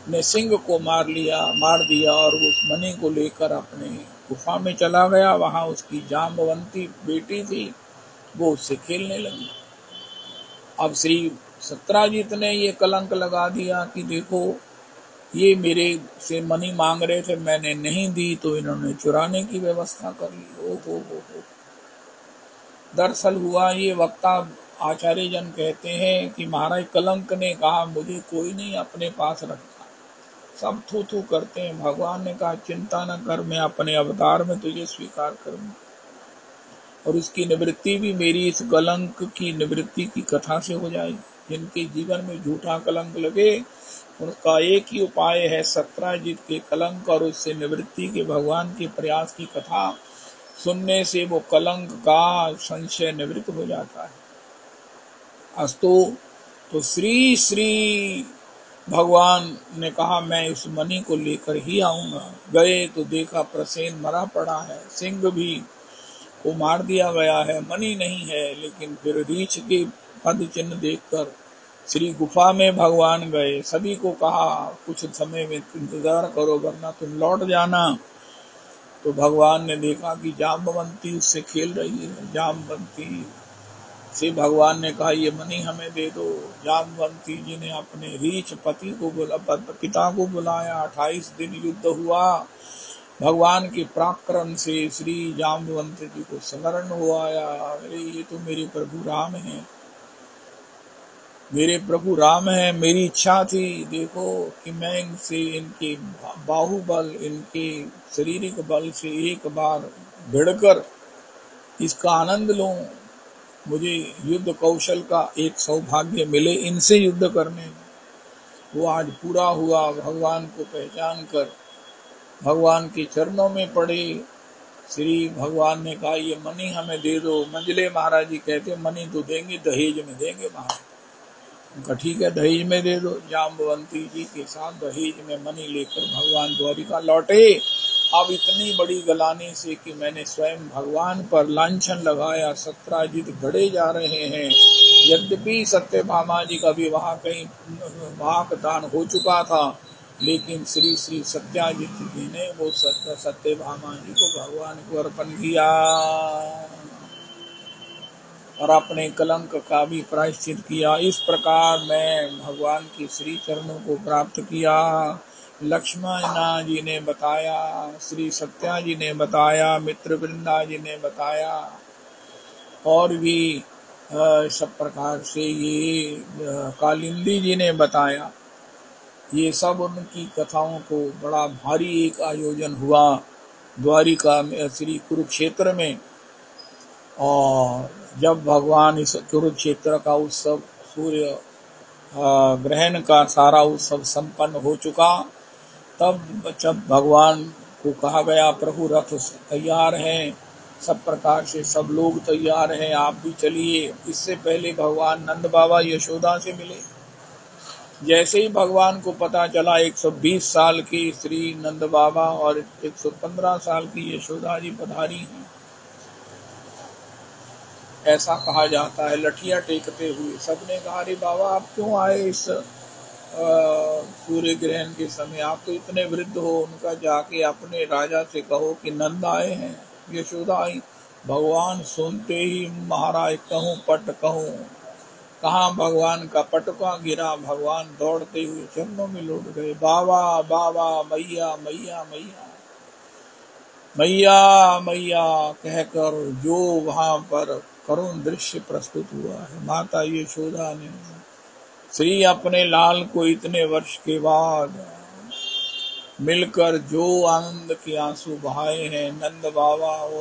ने सिंह को मार दिया, और उस मणि को लेकर अपने गुफा में चला गया। वहां उसकी जामवंती बेटी थी, वो उससे खेलने लगी। अब श्री सत्राजित ने ये कलंक लगा दिया कि देखो, ये मेरे से मणि मांग रहे थे, मैंने नहीं दी, तो इन्होंने चुराने की व्यवस्था कर ली। ओ हो। दरअसल हुआ ये, वक्ता आचार्य जन कहते हैं कि महाराज कलंक ने कहा मुझे कोई नहीं अपने पास रखता, सब थू थू करते हैं। भगवान ने कहा चिंता न कर, मैं अपने अवतार में तुझे स्वीकार करूंगा, और इसकी निवृत्ति भी मेरी इस कलंक की निवृत्ति की कथा से हो जाएगी। जिनके जीवन में झूठा कलंक लगे, उनका एक ही उपाय है, सत्राजित के कलंक और उससे निवृत्ति के भगवान के प्रयास की कथा सुनने से वो कलंक का संशय निवृत्त हो जाता है। अस्तु, तो श्री श्री भगवान ने कहा मैं इस मणि को लेकर ही आऊंगा। गए तो देखा प्रसेन मरा पड़ा है, सिंह भी को मार दिया गया है, मणि नहीं है। लेकिन फिर रीछ के पद चिन्ह देखकर श्री गुफा में भगवान गए। सभी को कहा कुछ समय में इंतजार करो, वरना तुम लौट जाना। तो भगवान ने देखा कि जाम्बवंती उससे खेल रही है। जाम्बवंती से भगवान ने कहा ये मणि हमें दे दो। जाम्बवंती जी ने अपने रीछ पिता को बुलाया। 28 दिन युद्ध हुआ। भगवान के पराक्रम से श्री जाम्बवंती जी को स्मरण हुआ, अरे ये तो मेरे प्रभु राम हैं, मेरे प्रभु राम है। मेरी इच्छा थी देखो कि मैं इनसे, इनके बाहुबल, इनके शारीरिक बल से एक बार भिड़कर इसका आनंद लूं, मुझे युद्ध कौशल का एक सौभाग्य मिले इनसे युद्ध करने में। वो आज पूरा हुआ। भगवान को पहचान कर भगवान के चरणों में पड़े। श्री भगवान ने कहा ये मणि हमें दे दो। मंजले महाराज जी कहते मणि तो देंगे, दहेज में देंगे महाराज। उनका ठीक है, दहेज में दे दो। जाम्बवंती जी के साथ दहेज में मणि लेकर भगवान द्वारिका लौटे। अब इतनी बड़ी गलानी से कि मैंने स्वयं भगवान पर लांछन लगाया। सत्राजित गड़े जा रहे हैं। यद्यपि सत्यभामा जी का विवाह कहीं वाक दान हो चुका था, लेकिन श्री श्री सत्याजित जी ने वो सत्यभामा जी को भगवान को अर्पण किया और अपने कलंक का भी प्रायश्चित किया। इस प्रकार मैं भगवान की श्री चरणों को प्राप्त किया। लक्ष्मण जी ने बताया, श्री सत्या जी ने बताया, मित्र वृंदा जी ने बताया, और भी सब प्रकार से ये कालिंदी जी ने बताया। ये सब उनकी कथाओं को बड़ा भारी एक आयोजन हुआ द्वारिका में, श्री कुरुक्षेत्र में। और जब भगवान इस कुरुक्षेत्र का उत्सव, सूर्य ग्रहण का सारा उत्सव संपन्न हो चुका, तब जब भगवान को कहा गया प्रभु रथ तैयार हैं, सब प्रकार से सब लोग तैयार हैं, आप भी चलिए। इससे पहले भगवान नंद बाबा यशोदा से मिले। जैसे ही भगवान को पता चला 120 साल के श्री नंद बाबा और 115 साल की यशोदा जी पधारी हैं, ऐसा कहा जाता है। लठिया टेकते हुए सबने कहा, अरे बाबा आप क्यों आए इस सूर्य ग्रहण के समय, आप तो इतने वृद्ध हो। उनका जाके अपने राजा से कहो कि नंद आए हैं, यशोदा आई। भगवान सुनते ही महाराज कहूँ पट कहूँ, कहाँ भगवान का पटका गिरा, भगवान दौड़ते हुए चरणों में लौट गए। बाबा बाबा, मैया मैया मैया, मैया मैया कहकर जो वहां पर करुण दृश्य प्रस्तुत हुआ है। माता यशोदा ने श्री अपने लाल को इतने वर्ष के बाद मिलकर जो आनंद के आंसू बहाए हैं, नंद बाबा हो।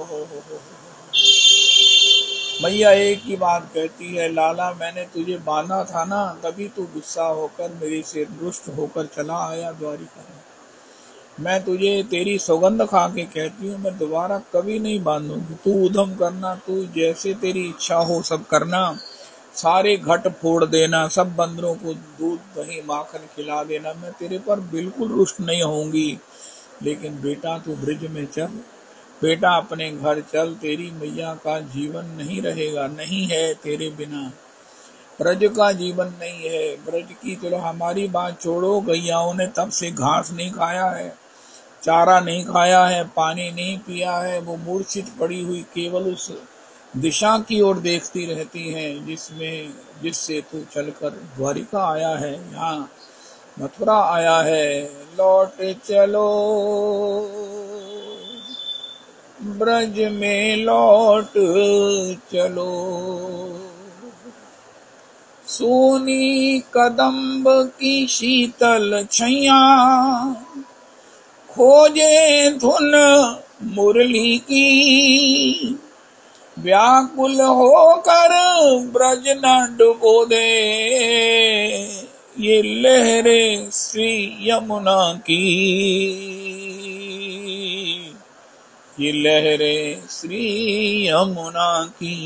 मैया एक ही बात कहती है, लाला मैंने तुझे बांधा था ना, तभी तू गुस्सा होकर मेरे से रुष्ट होकर चला आया द्वारिका में। मैं तुझे तेरी सौगंध खा के कहती हूँ, मैं दोबारा कभी नहीं बांधूंगी। तू उधम करना, तू जैसे तेरी इच्छा हो सब करना, सारे घट फोड़ देना, सब बंदरों को दूध दही माखन खिला देना, मैं तेरे पर बिल्कुल रुष्ट नहीं होंगी। लेकिन बेटा तू ब्रिज में चल, बेटा अपने घर चल, तेरी मैया का जीवन नहीं रहेगा, नहीं है तेरे बिना, ब्रज का जीवन नहीं है। ब्रज की चलो हमारी बात छोड़ो, गैयाओं ने तब से घास नहीं खाया है, चारा नहीं खाया है, पानी नहीं पिया है, वो मूर्छित पड़ी हुई केवल उस दिशा की ओर देखती रहती हैं जिससे तू चलकर द्वारिका आया है, यहाँ मथुरा आया है। लौट चलो ब्रज में, लौट चलो, सोनी कदम्ब की शीतल छैया, खोजे धुन मुरली की, व्याकुल होकर ब्रज न डुबो दे, ये लहरें श्री यमुना की, ये लहरें श्री यमुना की।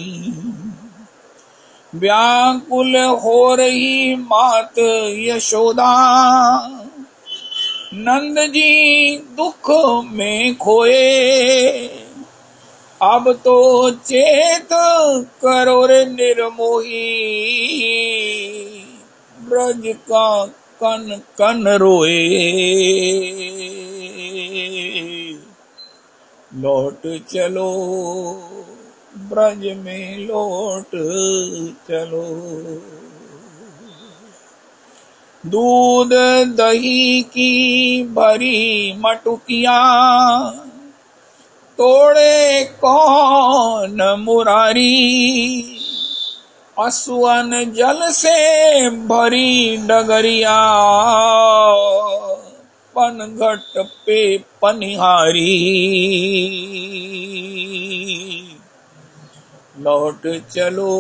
व्याकुल हो रही मात यशोदा, नंद जी दुख में खोए, अब तो चेत करो रे निर्मोही, ब्रज का कन कन रोए। लौट चलो ब्रज में, लौट चलो, दूध दही की भरी मटुकिया, तोड़े कौन मुरारी, असुवन जल से भरी डगरिया, पनघट पे पनिहारी। लौट चलो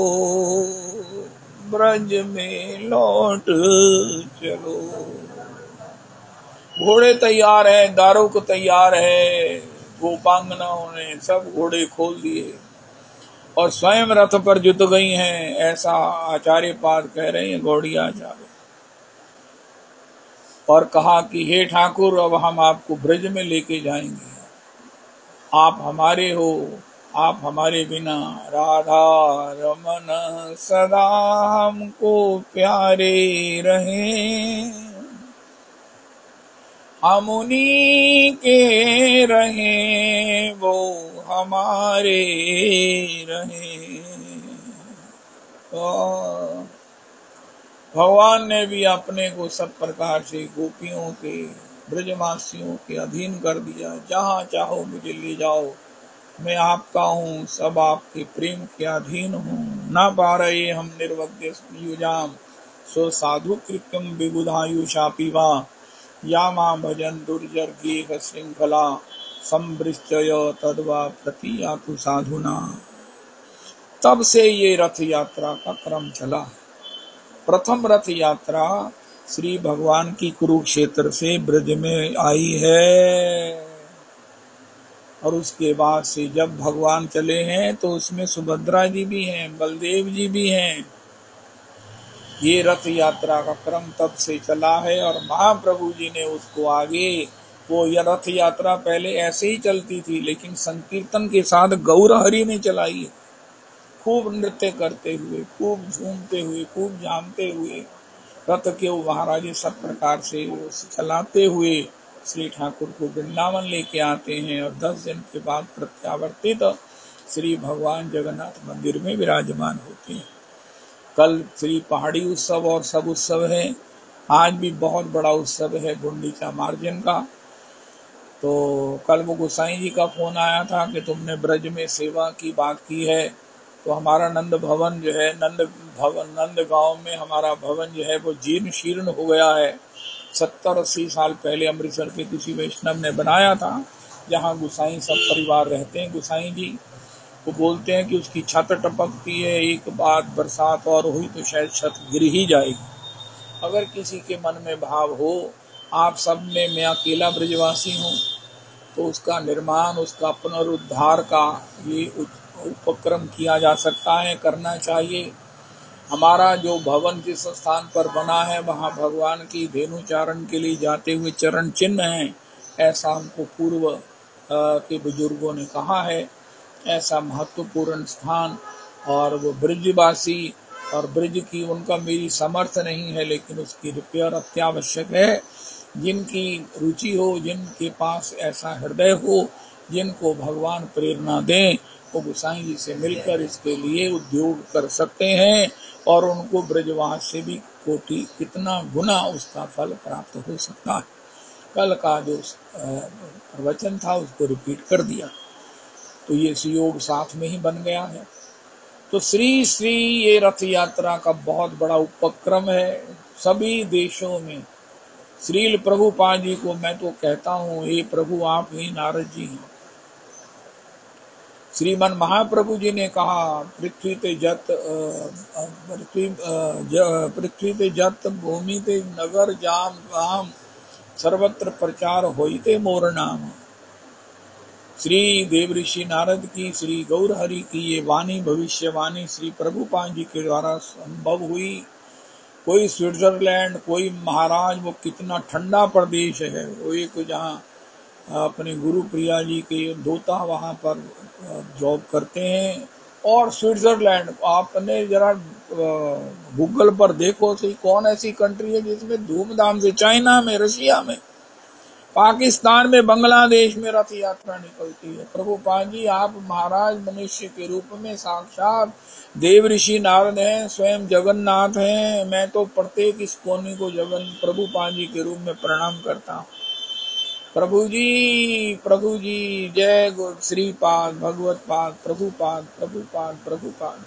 ब्रज में, लौट चलो। घोड़े तैयार हैं, दारुक तैयार है, गोपांगनाओं ने सब घोड़े खोल दिए और स्वयं रथ पर जुट गई हैं, ऐसा आचार्य पाद कह रहे हैं, घोड़ी आचार्य। और कहा कि हे ठाकुर, अब हम आपको ब्रज में लेके जाएंगे, आप हमारे हो, आप हमारे बिना राधा रमन सदा हमको प्यारे रहें, हम उन्हीं के रहें, वो हमारे रहें। भगवान ने भी अपने को सब प्रकार से गोपियों के ब्रजवासियों के अधीन कर दिया। जहाँ चाहो मुझे ले जाओ, मैं आपका हूँ, सब आपके प्रेम के अधीन हूँ। न पा रहे हम निर्वज्ञ युजाम, सो साधु कृत्यम विबुधायुषापि वा, या मां भजन दुर्जर गेह श्रृंखला, संवृश्चय तद्वा प्रतियातु साधुना। तब से ये रथ यात्रा का क्रम चला। प्रथम रथ यात्रा श्री भगवान की कुरुक्षेत्र से ब्रज में आई है, और उसके बाद से जब भगवान चले हैं तो उसमें सुभद्रा जी भी हैं, बलदेव जी भी हैं। ये रथ यात्रा का क्रम तब से चला है, और महाप्रभु जी ने उसको आगे, वो यह रथ यात्रा पहले ऐसे ही चलती थी, लेकिन संकीर्तन के साथ गौर हरि ने चलाई है। खूब नृत्य करते हुए, खूब झूमते हुए, खूब झामते हुए रथ के महाराज सब प्रकार से चलाते हुए श्री ठाकुर को वृंदावन लेके आते हैं, और 10 दिन के बाद प्रत्यावर्तित श्री भगवान जगन्नाथ मंदिर में विराजमान होते हैं। कल श्री पहाड़ी उत्सव और सब उत्सव है। आज भी बहुत बड़ा उत्सव है गुंडीचा मार्जन का। तो कल वो गोसाई जी का फोन आया था कि तुमने ब्रज में सेवा की बात की है, तो हमारा नंद भवन जो है, नंद गांव में हमारा भवन जो है वो जीर्ण शीर्ण हो गया है। 70-80 साल पहले अमृतसर के किसी वैष्णव ने बनाया था, जहाँ गोसाई सब परिवार रहते हैं। गोसाई जी वो बोलते हैं कि उसकी छत टपकती है, एक बात बरसात और हुई तो शायद छत गिर ही जाएगी। अगर किसी के मन में भाव हो, आप सब में मैं अकेला ब्रजवासी हूँ, तो उसका निर्माण, उसका पुनरुद्धार का ये उपक्रम किया जा सकता है, करना चाहिए। हमारा जो भवन जिस स्थान पर बना है, वहाँ भगवान की धेनुचारण के लिए जाते हुए चरण चिन्ह हैं, ऐसा हमको पूर्व के बुजुर्गों ने कहा है। ऐसा महत्वपूर्ण स्थान, और वो ब्रजवासी, और ब्रज की उनका मेरी समर्थ नहीं है, लेकिन उसकी रिपेयर अत्यावश्यक है। जिनकी रुचि हो, जिनके पास ऐसा हृदय हो, जिनको भगवान प्रेरणा दें, वो गोसाई जी से मिलकर इसके लिए उद्योग कर सकते हैं, और उनको ब्रजवास से भी कोटि कितना गुना उसका फल प्राप्त हो सकता है। कल का जो प्रवचन था उसको रिपीट कर दिया, तो ये संयोग साथ में ही बन गया है। तो श्री श्री ये रथ यात्रा का बहुत बड़ा उपक्रम है सभी देशों में। श्रील प्रभुपाद जी को मैं तो कहता हूँ, हे प्रभु आप ही नारद जी हैं। श्रीमन महाप्रभु जी ने कहा, पृथ्वी ते जत भूमि ते नगर जाम राम, सर्वत्र प्रचार होइते मोर नाम। श्री देव ऋषि नारद की, श्री गौर हरि की ये वाणी, भविष्यवाणी श्री प्रभुपाद जी के द्वारा संभव हुई। कोई स्विट्जरलैंड, कोई महाराज, वो कितना ठंडा प्रदेश है, वो एक जहाँ अपने गुरु प्रिया जी के दोता वहाँ पर जॉब करते हैं। और स्विट्जरलैंड, आपने जरा गूगल पर देखो सही, कौन ऐसी कंट्री है जिसमें धूमधाम से, चाइना में, रशिया में, पाकिस्तान में, बांग्लादेश में रथ यात्रा निकलती है। प्रभुपाद जी आप महाराज मनुष्य के रूप में साक्षात देव ऋषि नारद हैं, स्वयं जगन्नाथ हैं। मैं तो प्रत्येक इस कोने को प्रभुपाद जी के रूप में प्रणाम करता हूँ। प्रभु जी जय श्रीपाद, भगवत पाद, प्रभुपाद, प्रभुपाद, प्रभुपाद।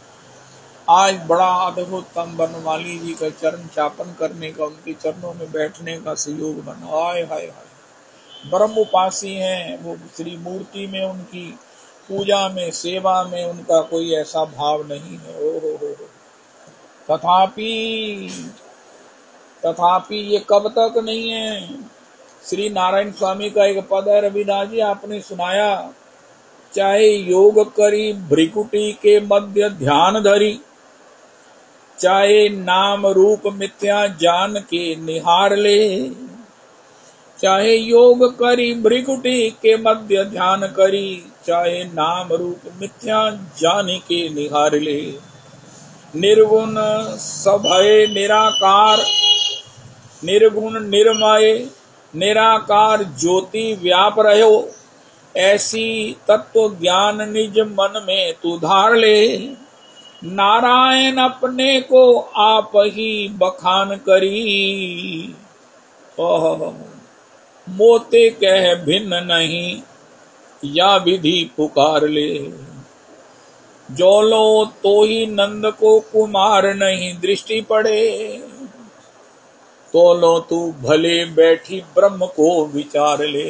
आज बड़ा अद्भुतम बनवाली जी का चरण चापन करने का, उनके चरणों में बैठने का सहयोग बना। हाय हाय हाय, ब्रह्म उपासी हैं वो। श्री मूर्ति में, उनकी पूजा में, सेवा में उनका कोई ऐसा भाव नहीं है। ओ हो। तथापि ये कब तक नहीं है। श्री नारायण स्वामी का एक पद है, रविदास जी आपने सुनाया, चाहे योग करी भ्रिकुटी के मध्य ध्यान धरी, चाहे नाम रूप मिथ्या जान के निहार ले। चाहे योग करी भ्रिकुटी के मध्य ध्यान करी, चाहे नाम रूप मिथ्या जान के निहार ले। निर्गुण सभय निराकार, निर्गुण निर्मय निराकार ज्योति व्याप रहो, ऐसी तत्व ज्ञान निज मन में तू धार ले। नारायण अपने को आप ही बखान करी। ओह, मोते कह भिन्न नहीं, या विधि पुकार ले। जो लो तो ही नंद को कुमार नहीं, दृष्टि पड़े तो लो तू भले बैठी ब्रह्म को विचार ले।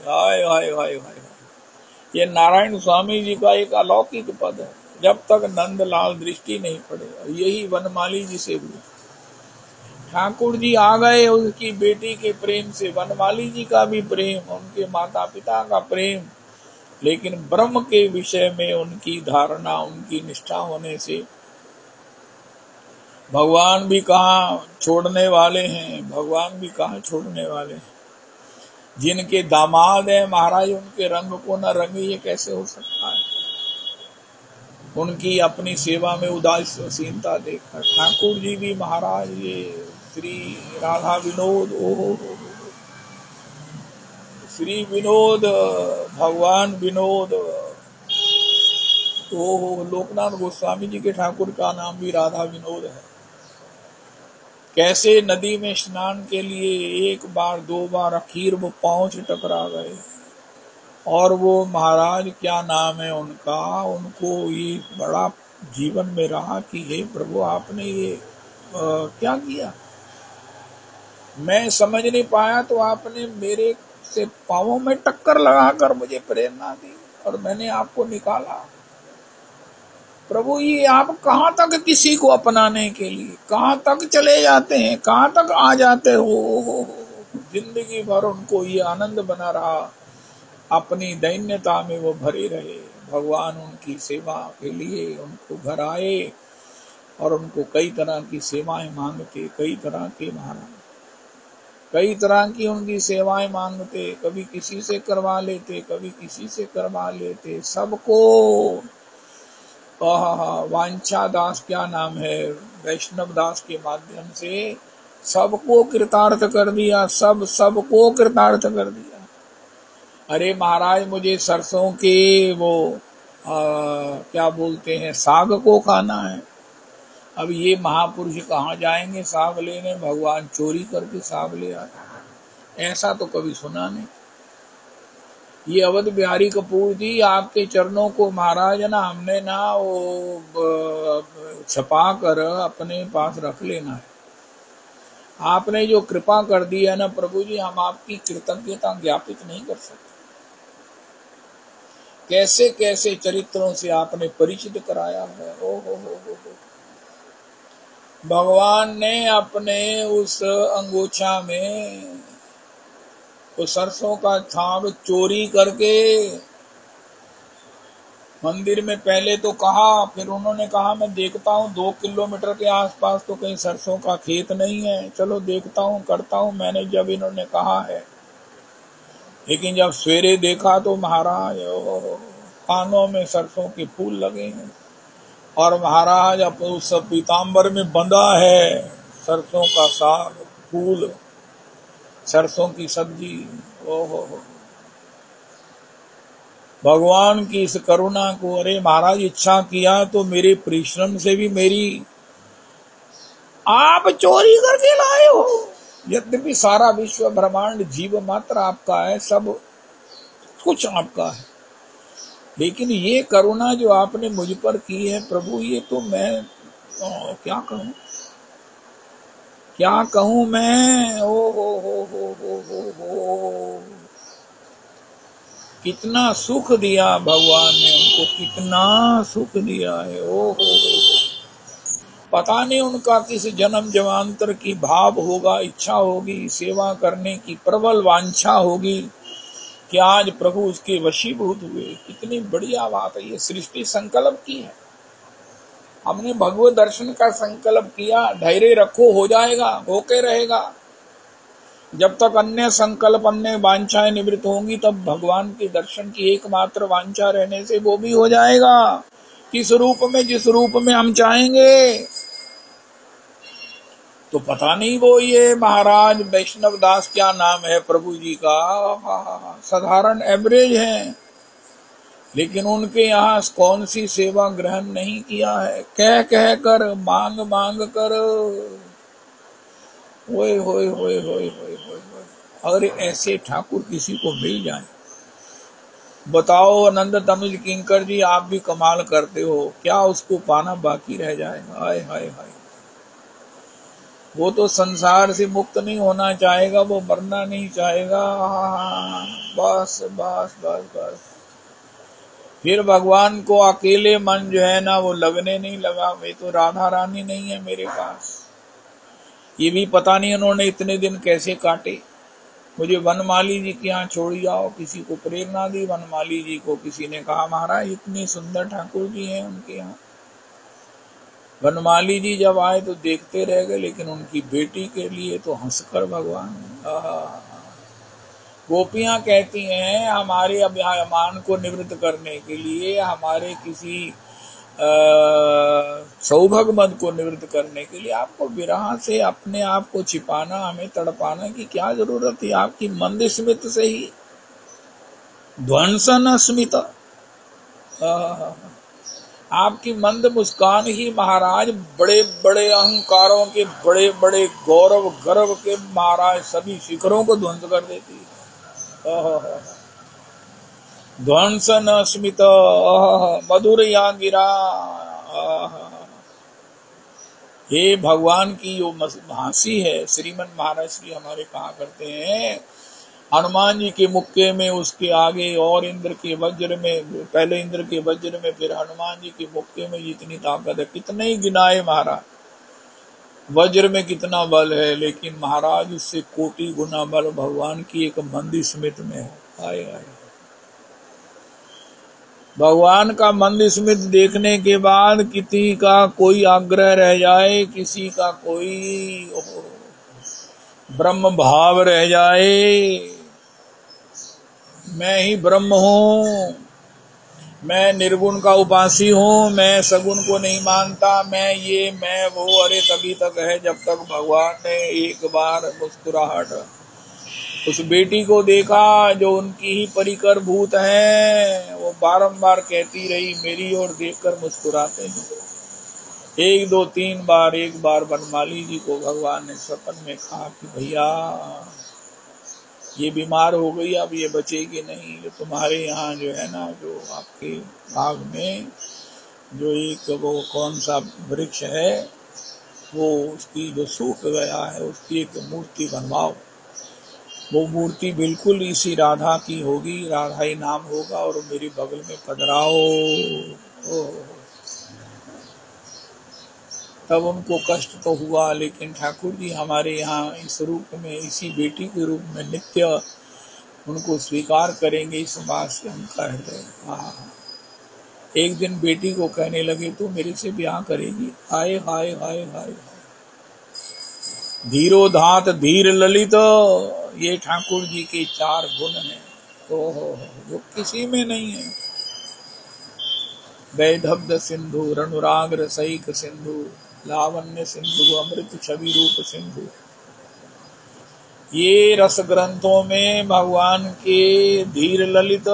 हाय हाय हाय हाय, ये नारायण स्वामी जी का एक अलौकिक पद है। जब तक नंदलाल दृष्टि नहीं पड़े, यही वनमाली जी से हुई। ठाकुर जी आ गए उसकी बेटी के प्रेम से, वनमाली जी का भी प्रेम, उनके माता पिता का प्रेम, लेकिन ब्रह्म के विषय में उनकी धारणा, उनकी निष्ठा होने से भगवान भी कहाँ छोड़ने वाले हैं, भगवान भी कहाँ छोड़ने वाले हैं। जिनके दामाद है महाराज, उनके रंग को न रंगे, ये कैसे हो सकता है। उनकी अपनी सेवा में उदासीनता देखकर ठाकुर जी भी महाराज, ये श्री राधा विनोद, ओहो श्री विनोद, भगवान विनोद, ओहो। लोकनाथ गोस्वामी जी के ठाकुर का नाम भी राधा विनोद है। कैसे नदी में स्नान के लिए एक बार दो बार आखिर वो पांव से टकरा गए, और वो महाराज क्या नाम है उनका, उनको ये बड़ा जीवन में रहा कि हे प्रभु आपने ये क्या किया, मैं समझ नहीं पाया, तो आपने मेरे से पांवों में टक्कर लगाकर मुझे प्रेरणा दी और मैंने आपको निकाला। प्रभु ये आप कहाँ तक किसी को अपनाने के लिए कहाँ तक चले जाते हैं, कहाँ तक आ जाते हो। जिंदगी भर उनको ये आनंद बना रहा, अपनी दैन्यता में वो भरे रहे। भगवान उनकी सेवा के लिए उनको घर आए और उनको कई तरह की सेवाएं मांगते, कई तरह के महाराज, कई तरह की उनकी सेवाएं मांगते, कभी किसी से करवा लेते, कभी किसी से करवा लेते, सबको वांछा दास क्या नाम है, वैष्णव दास के माध्यम से सबको कृतार्थ कर दिया, सबको कृतार्थ कर दिया। अरे महाराज मुझे सरसों के वो क्या बोलते हैं साग को खाना है। अब ये महापुरुष कहाँ जाएंगे साग लेने, भगवान चोरी करके साग ले आए, ऐसा तो कभी सुना नहीं। ये अवध बिहारी कपूर जी, आपके चरणों को महाराज ना हमने ना वो छपा कर अपने पास रख लेना है। आपने जो कृपा कर दी है ना प्रभु जी, हम आपकी कृतज्ञता ज्ञापित नहीं कर सकते। कैसे कैसे चरित्रों से आपने परिचित कराया है। ओ हो। भगवान ने अपने उस अंगोछा में तो सरसों का छाप चोरी करके मंदिर में पहले तो कहा, फिर उन्होंने कहा मैं देखता हूँ 2 किलोमीटर के आसपास तो कहीं सरसों का खेत नहीं है, चलो देखता हूँ करता हूँ, मैंने जब इन्होंने कहा है। लेकिन जब सवेरे देखा तो महाराज कानों में सरसों के फूल लगे हैं और महाराज उस पीताम्बर में बंधा है सरसों का साग, फूल, सरसों की सब्जी। ओहो, भगवान की इस करुणा को, अरे महाराज इच्छा किया तो मेरे परिश्रम से भी मेरी आप चोरी करके लाए हो। यद्यपि सारा विश्व ब्रह्मांड जीव मात्र आपका है, सब कुछ आपका है, लेकिन ये करुणा जो आपने मुझ पर की है प्रभु, ये तो मैं क्या कहूं मैं। ओ हो। कितना सुख दिया भगवान ने उनको, कितना सुख दिया है। ओ हो। पता नहीं उनका किस जन्म जन्मांतर की भाव होगा, इच्छा होगी, सेवा करने की प्रबल वांछा होगी कि आज प्रभु उसके वशीभूत हुए। कितनी बढ़िया बात है, ये सृष्टि संकल्प की है। हमने भगवत दर्शन का संकल्प किया, धैर्य रखो, हो जाएगा, होके रहेगा। जब तक अन्य संकल्प, अन्य वांछाएं निवृत्त होंगी, तब भगवान के दर्शन की एकमात्र वांछा रहने से वो भी हो जाएगा। किस रूप में, जिस रूप में हम चाहेंगे। तो पता नहीं वो ये महाराज वैष्णव दास क्या नाम है प्रभु जी का, साधारण एवरेज है, लेकिन उनके यहाँ कौन सी सेवा ग्रहण नहीं किया है। कह कर, मांग कर, ओए होए होए होए होए होए, अगर ऐसे ठाकुर किसी को मिल जाए, बताओ आनंद तनुज किंकर जी, आप भी कमाल करते हो, क्या उसको पाना बाकी रह जाएगा? हाय हाय हाय, वो तो संसार से मुक्त नहीं होना चाहेगा, वो मरना नहीं चाहेगा। बस बस बस बस, फिर भगवान को अकेले मन जो है ना वो लगने नहीं लगा, वे तो राधा रानी नहीं है मेरे पास। ये भी पता नहीं उन्होंने इतने दिन कैसे काटे। मुझे वनमाली जी के यहाँ छोड़ जाओ, किसी को प्रेरणा दी वनमाली जी को, किसी ने कहा महाराज इतनी सुंदर ठाकुर जी हैं उनके यहाँ। वनमाली जी जब आए तो देखते रह गए, लेकिन उनकी बेटी के लिए तो हंसकर भगवान। गोपियां कहती हैं हमारे अभिमान को निवृत्त करने के लिए, हमारे किसी सौभाग्य मद को निवृत्त करने के लिए आपको विरह से अपने आप को छिपाना, हमें तड़पाना की क्या जरूरत है? आपकी मंद स्मित से ही ध्वंसन स्मित, आपकी मंद मुस्कान ही महाराज बड़े बड़े अहंकारों के, बड़े बड़े गौरव गर्व के महाराज सभी शिखरों को ध्वंस कर देती है। ध्वंसन स्मित मधुर या गिरा। हे भगवान की जो हंसी है, श्रीमन महाराज श्री हमारे कहा करते हैं, हनुमान जी के मुक्के में, उसके आगे और इंद्र के वज्र में, पहले इंद्र के वज्र में, फिर हनुमान जी के मुक्के में जितनी ताकत है, कितने ही गिनाए महाराज। वज्र में कितना बल है, लेकिन महाराज उससे कोटि गुना बल भगवान की एक मंद स्मित में है। आए आए, भगवान का मंद स्मित देखने के बाद किसी का कोई आग्रह रह जाए, किसी का कोई ब्रह्म भाव रह जाए, मैं ही ब्रह्म हूँ, मैं निर्गुण का उपासी हूँ, मैं सगुण को नहीं मानता, मैं ये मैं वो, अरे तभी तक है जब तक भगवान ने एक बार मुस्कुराहट उस बेटी को देखा जो उनकी ही परिकर भूत है। वो बारंबार कहती रही, मेरी ओर देखकर मुस्कुराते हैं। 1 2 3 बार, एक बार वनमाली जी को भगवान ने सपन में कहा कि भैया ये बीमार हो गई, अब ये बचेगी नहीं। जो तुम्हारे यहाँ जो है ना, जो आपके बाग में जो एक वो कौन सा वृक्ष है, वो उसकी जो सूख गया है, उसकी एक मूर्ति बनवाओ। वो मूर्ति बिल्कुल इसी राधा की होगी, राधा ही नाम होगा, और मेरे बगल में पधराओ। तब उनको कष्ट तो हुआ, लेकिन ठाकुर जी हमारे यहाँ इस रूप में, इसी बेटी के रूप में नित्य उनको स्वीकार करेंगे, इस बात से उनका हृदय। एक दिन बेटी को कहने लगे तो मेरे से ब्याह करेगी। हाय हाय हाय हाय, धीरो धात धीर ललित, ये ठाकुर जी के 4 गुण हैं, जो किसी में नहीं है। वैदब्ध सिंधु, रणुराग रसैक सिंधु, लावण्य सिंधु, अमृत छवि रूप सिंधु। ये रस ग्रंथों में भगवान के धीर ललित,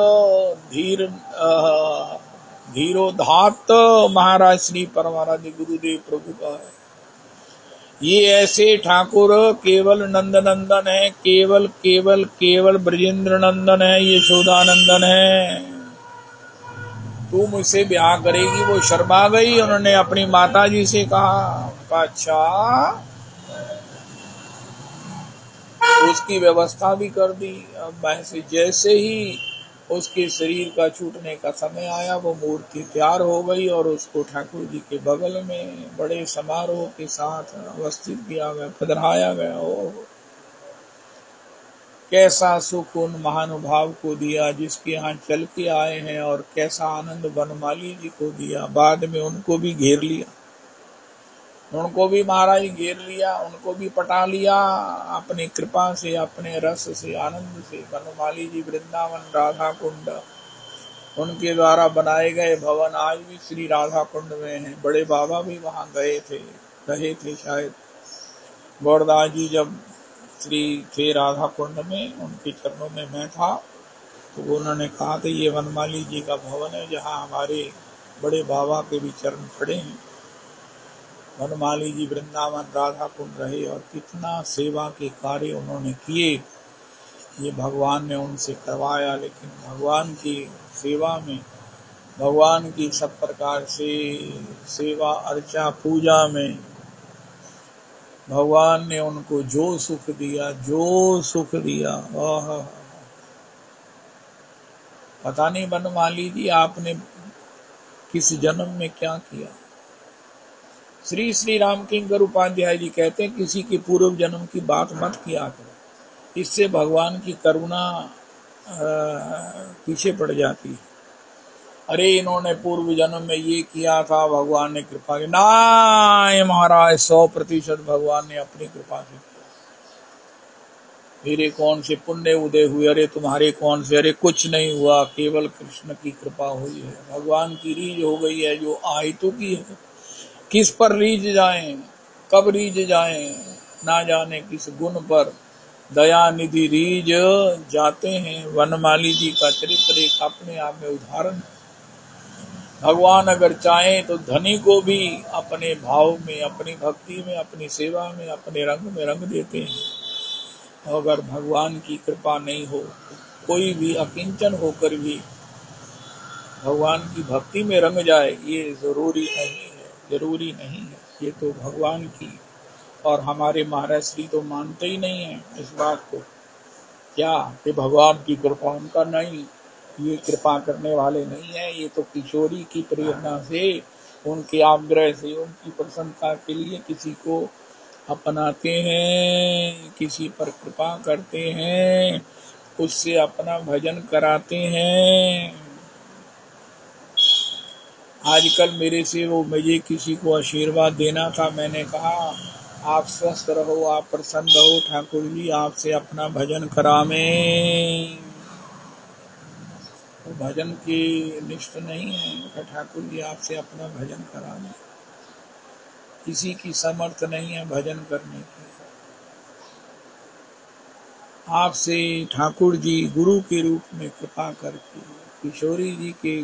धीरोधात महाराज श्री परमाराध्य गुरुदेव प्रभु का है। ये ऐसे ठाकुर केवल नंदनंदन है, केवल केवल केवल ब्रजेंद्र नंदन है, यशोदानंदन है। तू मुझसे ब्याह करेगी? वो शर्मा गई। उन्होंने अपनी माता जी से कहा, अच्छा, उसकी व्यवस्था भी कर दी। अब जैसे ही उसके शरीर का छूटने का समय आया, वो मूर्ति तैयार हो गई और उसको ठाकुर जी के बगल में बड़े समारोह के साथ अवस्थित किया गया, पधराया गया। ओ कैसा सुख उन महानुभाव को दिया जिसके यहाँ चल के आए हैं, और कैसा आनंद वनमाली जी को दिया। बाद में उनको भी घेर लिया, उनको भी महाराज घेर लिया, उनको भी पटा लिया अपनी कृपा से, अपने रस से, आनंद से। वनमाली जी वृंदावन राधा कुंड, उनके द्वारा बनाए गए भवन आज भी श्री राधा कुंड में हैं। बड़े बाबा भी वहां गए थे, रहे थे शायद। गौरदास जी जब श्री थे राधा कुंड में, उनके चरणों में मैं था, तो उन्होंने कहा था ये वनमाली जी का भवन है जहाँ हमारे बड़े बाबा के भी चरण खड़े हैं। वनमाली जी वृंदावन राधा कुंड रहे और कितना सेवा के कार्य उन्होंने किए। ये भगवान ने उनसे करवाया, लेकिन भगवान की सेवा में, भगवान की सब प्रकार से सेवा अर्चा पूजा में भगवान ने उनको जो सुख दिया, जो सुख दिया, पता नहीं बनमाली जी आपने किस जन्म में क्या किया। श्री श्री राम किंकर उपाध्याय जी कहते हैं किसी के पूर्व जन्म की बात मत किया करो, इससे भगवान की करुणा पीछे पड़ जाती है। अरे इन्होंने पूर्व जन्म में ये किया था, भगवान ने कृपा की। ना महाराज, 100% भगवान ने अपनी कृपा से किया। मेरे कौन से पुण्य उदय हुए, अरे तुम्हारे कौन से, अरे कुछ नहीं हुआ, केवल कृष्ण की कृपा हुई है। भगवान की रीझ हो गई है, जो आयतु की है। किस पर रीझ जाएं, कब रीझ जाएं, ना जाने किस गुण पर दया निधि रीझ जाते हैं। वनमाली जी का चरित्र एक अपने आप में उदाहरण। भगवान अगर चाहें तो धनी को भी अपने भाव में, अपनी भक्ति में, अपनी सेवा में, अपने रंग में रंग देते हैं। अगर भगवान की कृपा नहीं हो तो कोई भी अकिंचन होकर भी भगवान की भक्ति में रंग जाए, ये जरूरी नहीं है, जरूरी नहीं है। ये तो भगवान की, और हमारे महाराज श्री तो मानते ही नहीं है इस बात को, क्या कि भगवान की कृपा उनका नहीं, ये कृपा करने वाले नहीं है। ये तो किशोरी की प्रेरणा से, उनके आग्रह से, उनकी प्रसन्नता के लिए किसी को अपनाते हैं, किसी पर कृपा करते हैं, उससे अपना भजन कराते हैं। आजकल मेरे से वो मुझे किसी को आशीर्वाद देना था, मैंने कहा आप स्वस्थ रहो, आप प्रसन्न रहो, ठाकुर जी आपसे अपना भजन करावें। तो भजन की निष्ठ नहीं है, ठाकुर जी आपसे अपना भजन करावें। किसी की समर्थ नहीं है भजन करने की। आपसे ठाकुर जी गुरु के रूप में कृपा करके, किशोरी जी के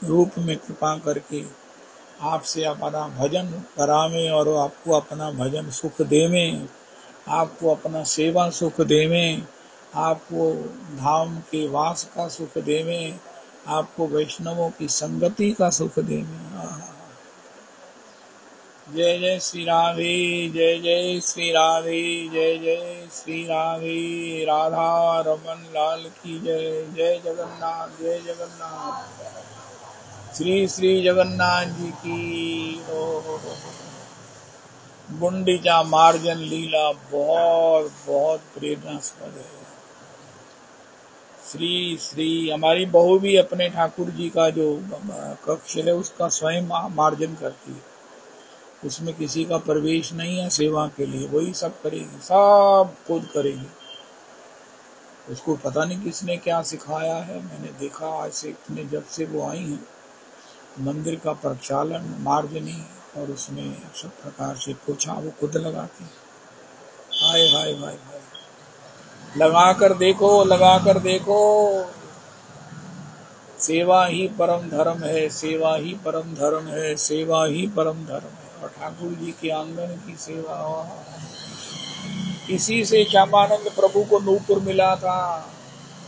रूप में कृपा करके आपसे अपना भजन करावें, और आपको अपना भजन सुख देवें, आपको अपना सेवा सुख देवें, आपको धाम के वास का सुख देवें, आपको वैष्णवों की संगति का सुख देवें। जय जय श्री राधे, जय जय श्री राधे, जय जय श्री राधे। राधा रमन लाल की जय। जय जगन्नाथ, जय जगन्नाथ। श्री श्री जगन्नाथ जी की। गुंडीचा मार्जन लीला बहुत बहुत प्रेरणास्पद है। श्री श्री हमारी बहू भी अपने ठाकुर जी का जो कक्ष है उसका स्वयं मार्जन करती है, उसमें किसी का प्रवेश नहीं है सेवा के लिए, वही सब करेगी, सब खुद करेगी। उसको पता नहीं किसने क्या सिखाया है, मैंने देखा आज से इतने जब से वो आई हैं मंदिर का प्रक्षालन, मार्जनी, और उसमें सब प्रकार से पोछा वो खुद लगाती है। हाय हाय हाय हाय, लगा कर देखो, लगा कर देखो। सेवा ही परम धर्म है, सेवा ही परम धर्म है, सेवा ही परम धर्म है। और ठाकुर जी के आंगन की सेवा, इसी से श्यामानंद प्रभु को नूपुर मिला था।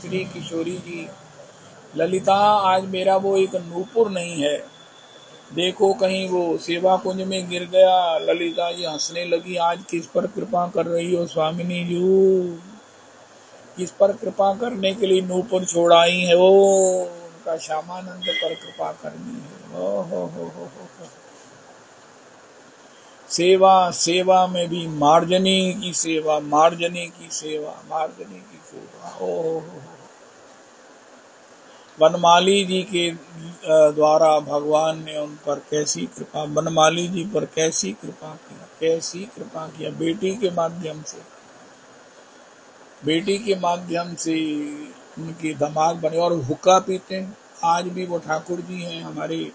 श्री किशोरी जी, ललिता आज मेरा वो एक नूपुर नहीं है, देखो कहीं वो सेवा कुंज में गिर गया। ललिता जी हंसने लगी, आज किस पर कृपा कर रही हो स्वामिनी जी, किस पर कृपा करने के लिए नूपुर छोड़ाई है, वो उनका श्यामानंद पर कृपा करनी है। हो। सेवा, सेवा में भी मार्जनी की सेवा, मार्जनी की सेवा, मार्जनी की सेवा। ओ बनमाली जी के द्वारा भगवान ने उन पर कैसी कृपा, बनमाली जी पर कैसी कृपा किया, कैसी कृपा किया। बेटी के माध्यम से, बेटी के माध्यम से उनके दिमाग बने, और हुक्का पीते हैं। आज भी वो ठाकुर जी हैं हमारे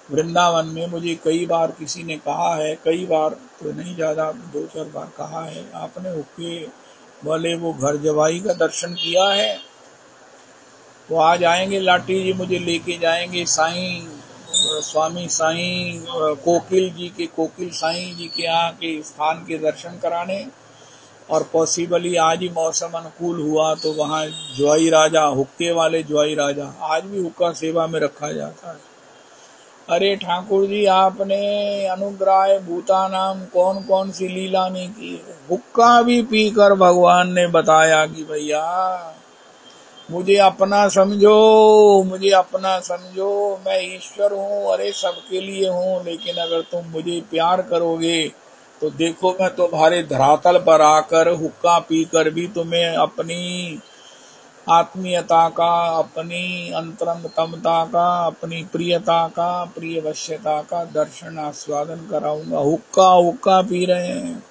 वृंदावन में। मुझे कई बार किसी ने कहा है, कई बार तो नहीं, ज़्यादा 2-4 बार कहा है, आपने हुक्के वाले वो घर जवाई का दर्शन किया है? वो आज आएंगे लाठी जी, मुझे लेके जाएंगे साईं, स्वामी साईं कोकिल जी के, कोकिल साईं जी के यहाँ के स्थान के दर्शन कराने। और पॉसिबली आज ही मौसम अनुकूल हुआ तो वहाँ ज्वाई राजा, हुक्के वाले ज्वाई राजा, आज भी हुक्का सेवा में रखा जाता है। अरे ठाकुर जी, आपने अनुग्रह भूतानाम कौन कौन सी लीला नहीं की। हुक्का भी पीकर भगवान ने बताया कि भैया मुझे अपना समझो, मुझे अपना समझो, मैं ईश्वर हूँ, अरे सबके लिए हूँ, लेकिन अगर तुम मुझे प्यार करोगे तो देखो मैं तुम्हारे धरातल पर आकर हुक्का पीकर भी तुम्हें अपनी आत्मीयता का, अपनी अंतरंगतमता का, अपनी प्रियता का, प्रिय वश्यता का दर्शन आस्वादन कराऊंगा। हुक्का हुक्का पी रहे हैं।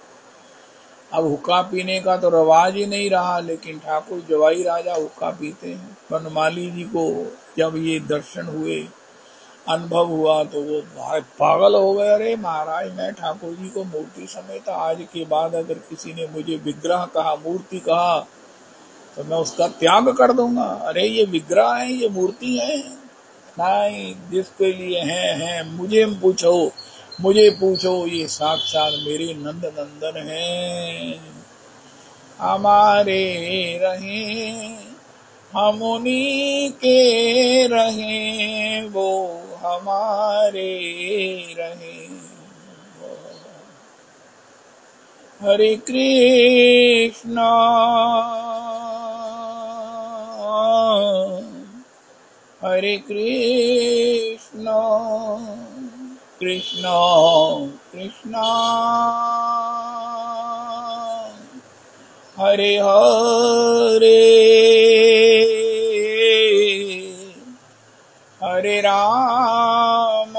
अब हुक्का पीने का तो रवाज ही नहीं रहा, लेकिन ठाकुर जवाई राजा हुक्का पीते हैं। बनमाली जी को जब ये दर्शन हुए, अनुभव हुआ, तो वो पागल हो गए। अरे महाराज, मैं ठाकुर जी को मूर्ति समेत आज के बाद अगर किसी ने मुझे विग्रह कहा, मूर्ति कहा, तो मैं उसका त्याग कर दूंगा। अरे ये विग्रह है, ये मूर्ति है, नहीं, जिसके लिए है मुझे पूछो, ये साक्षात मेरे नंद नंदन हैं। हमारे रहे हम उन्हीं के रहे, वो हमारे रहे। हरे कृष्णा हरे कृष्णा कृष्णा कृष्णा हरे हरे, हरे राम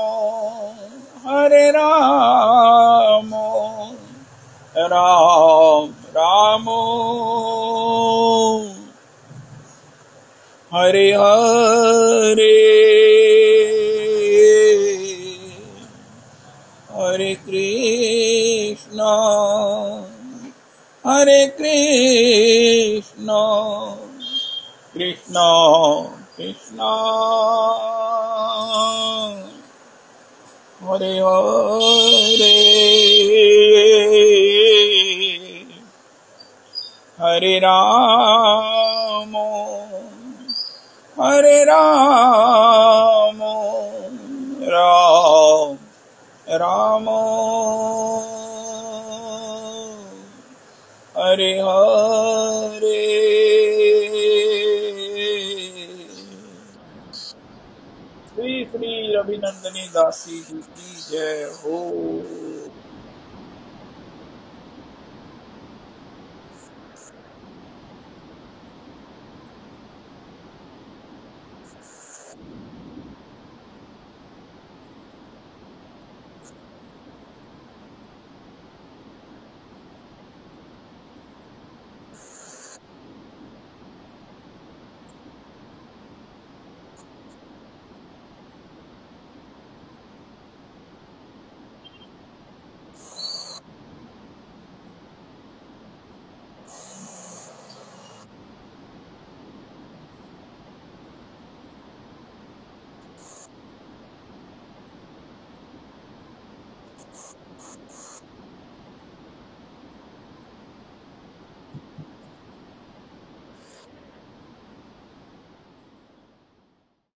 हरे राम, राम राम हरे हरे, हरे कृष्णा कृष्णा कृष्णा हरे हरे, हरे राम राम राम हरे हरे। श्री श्री रविनंदनी दासी जी की जय हो।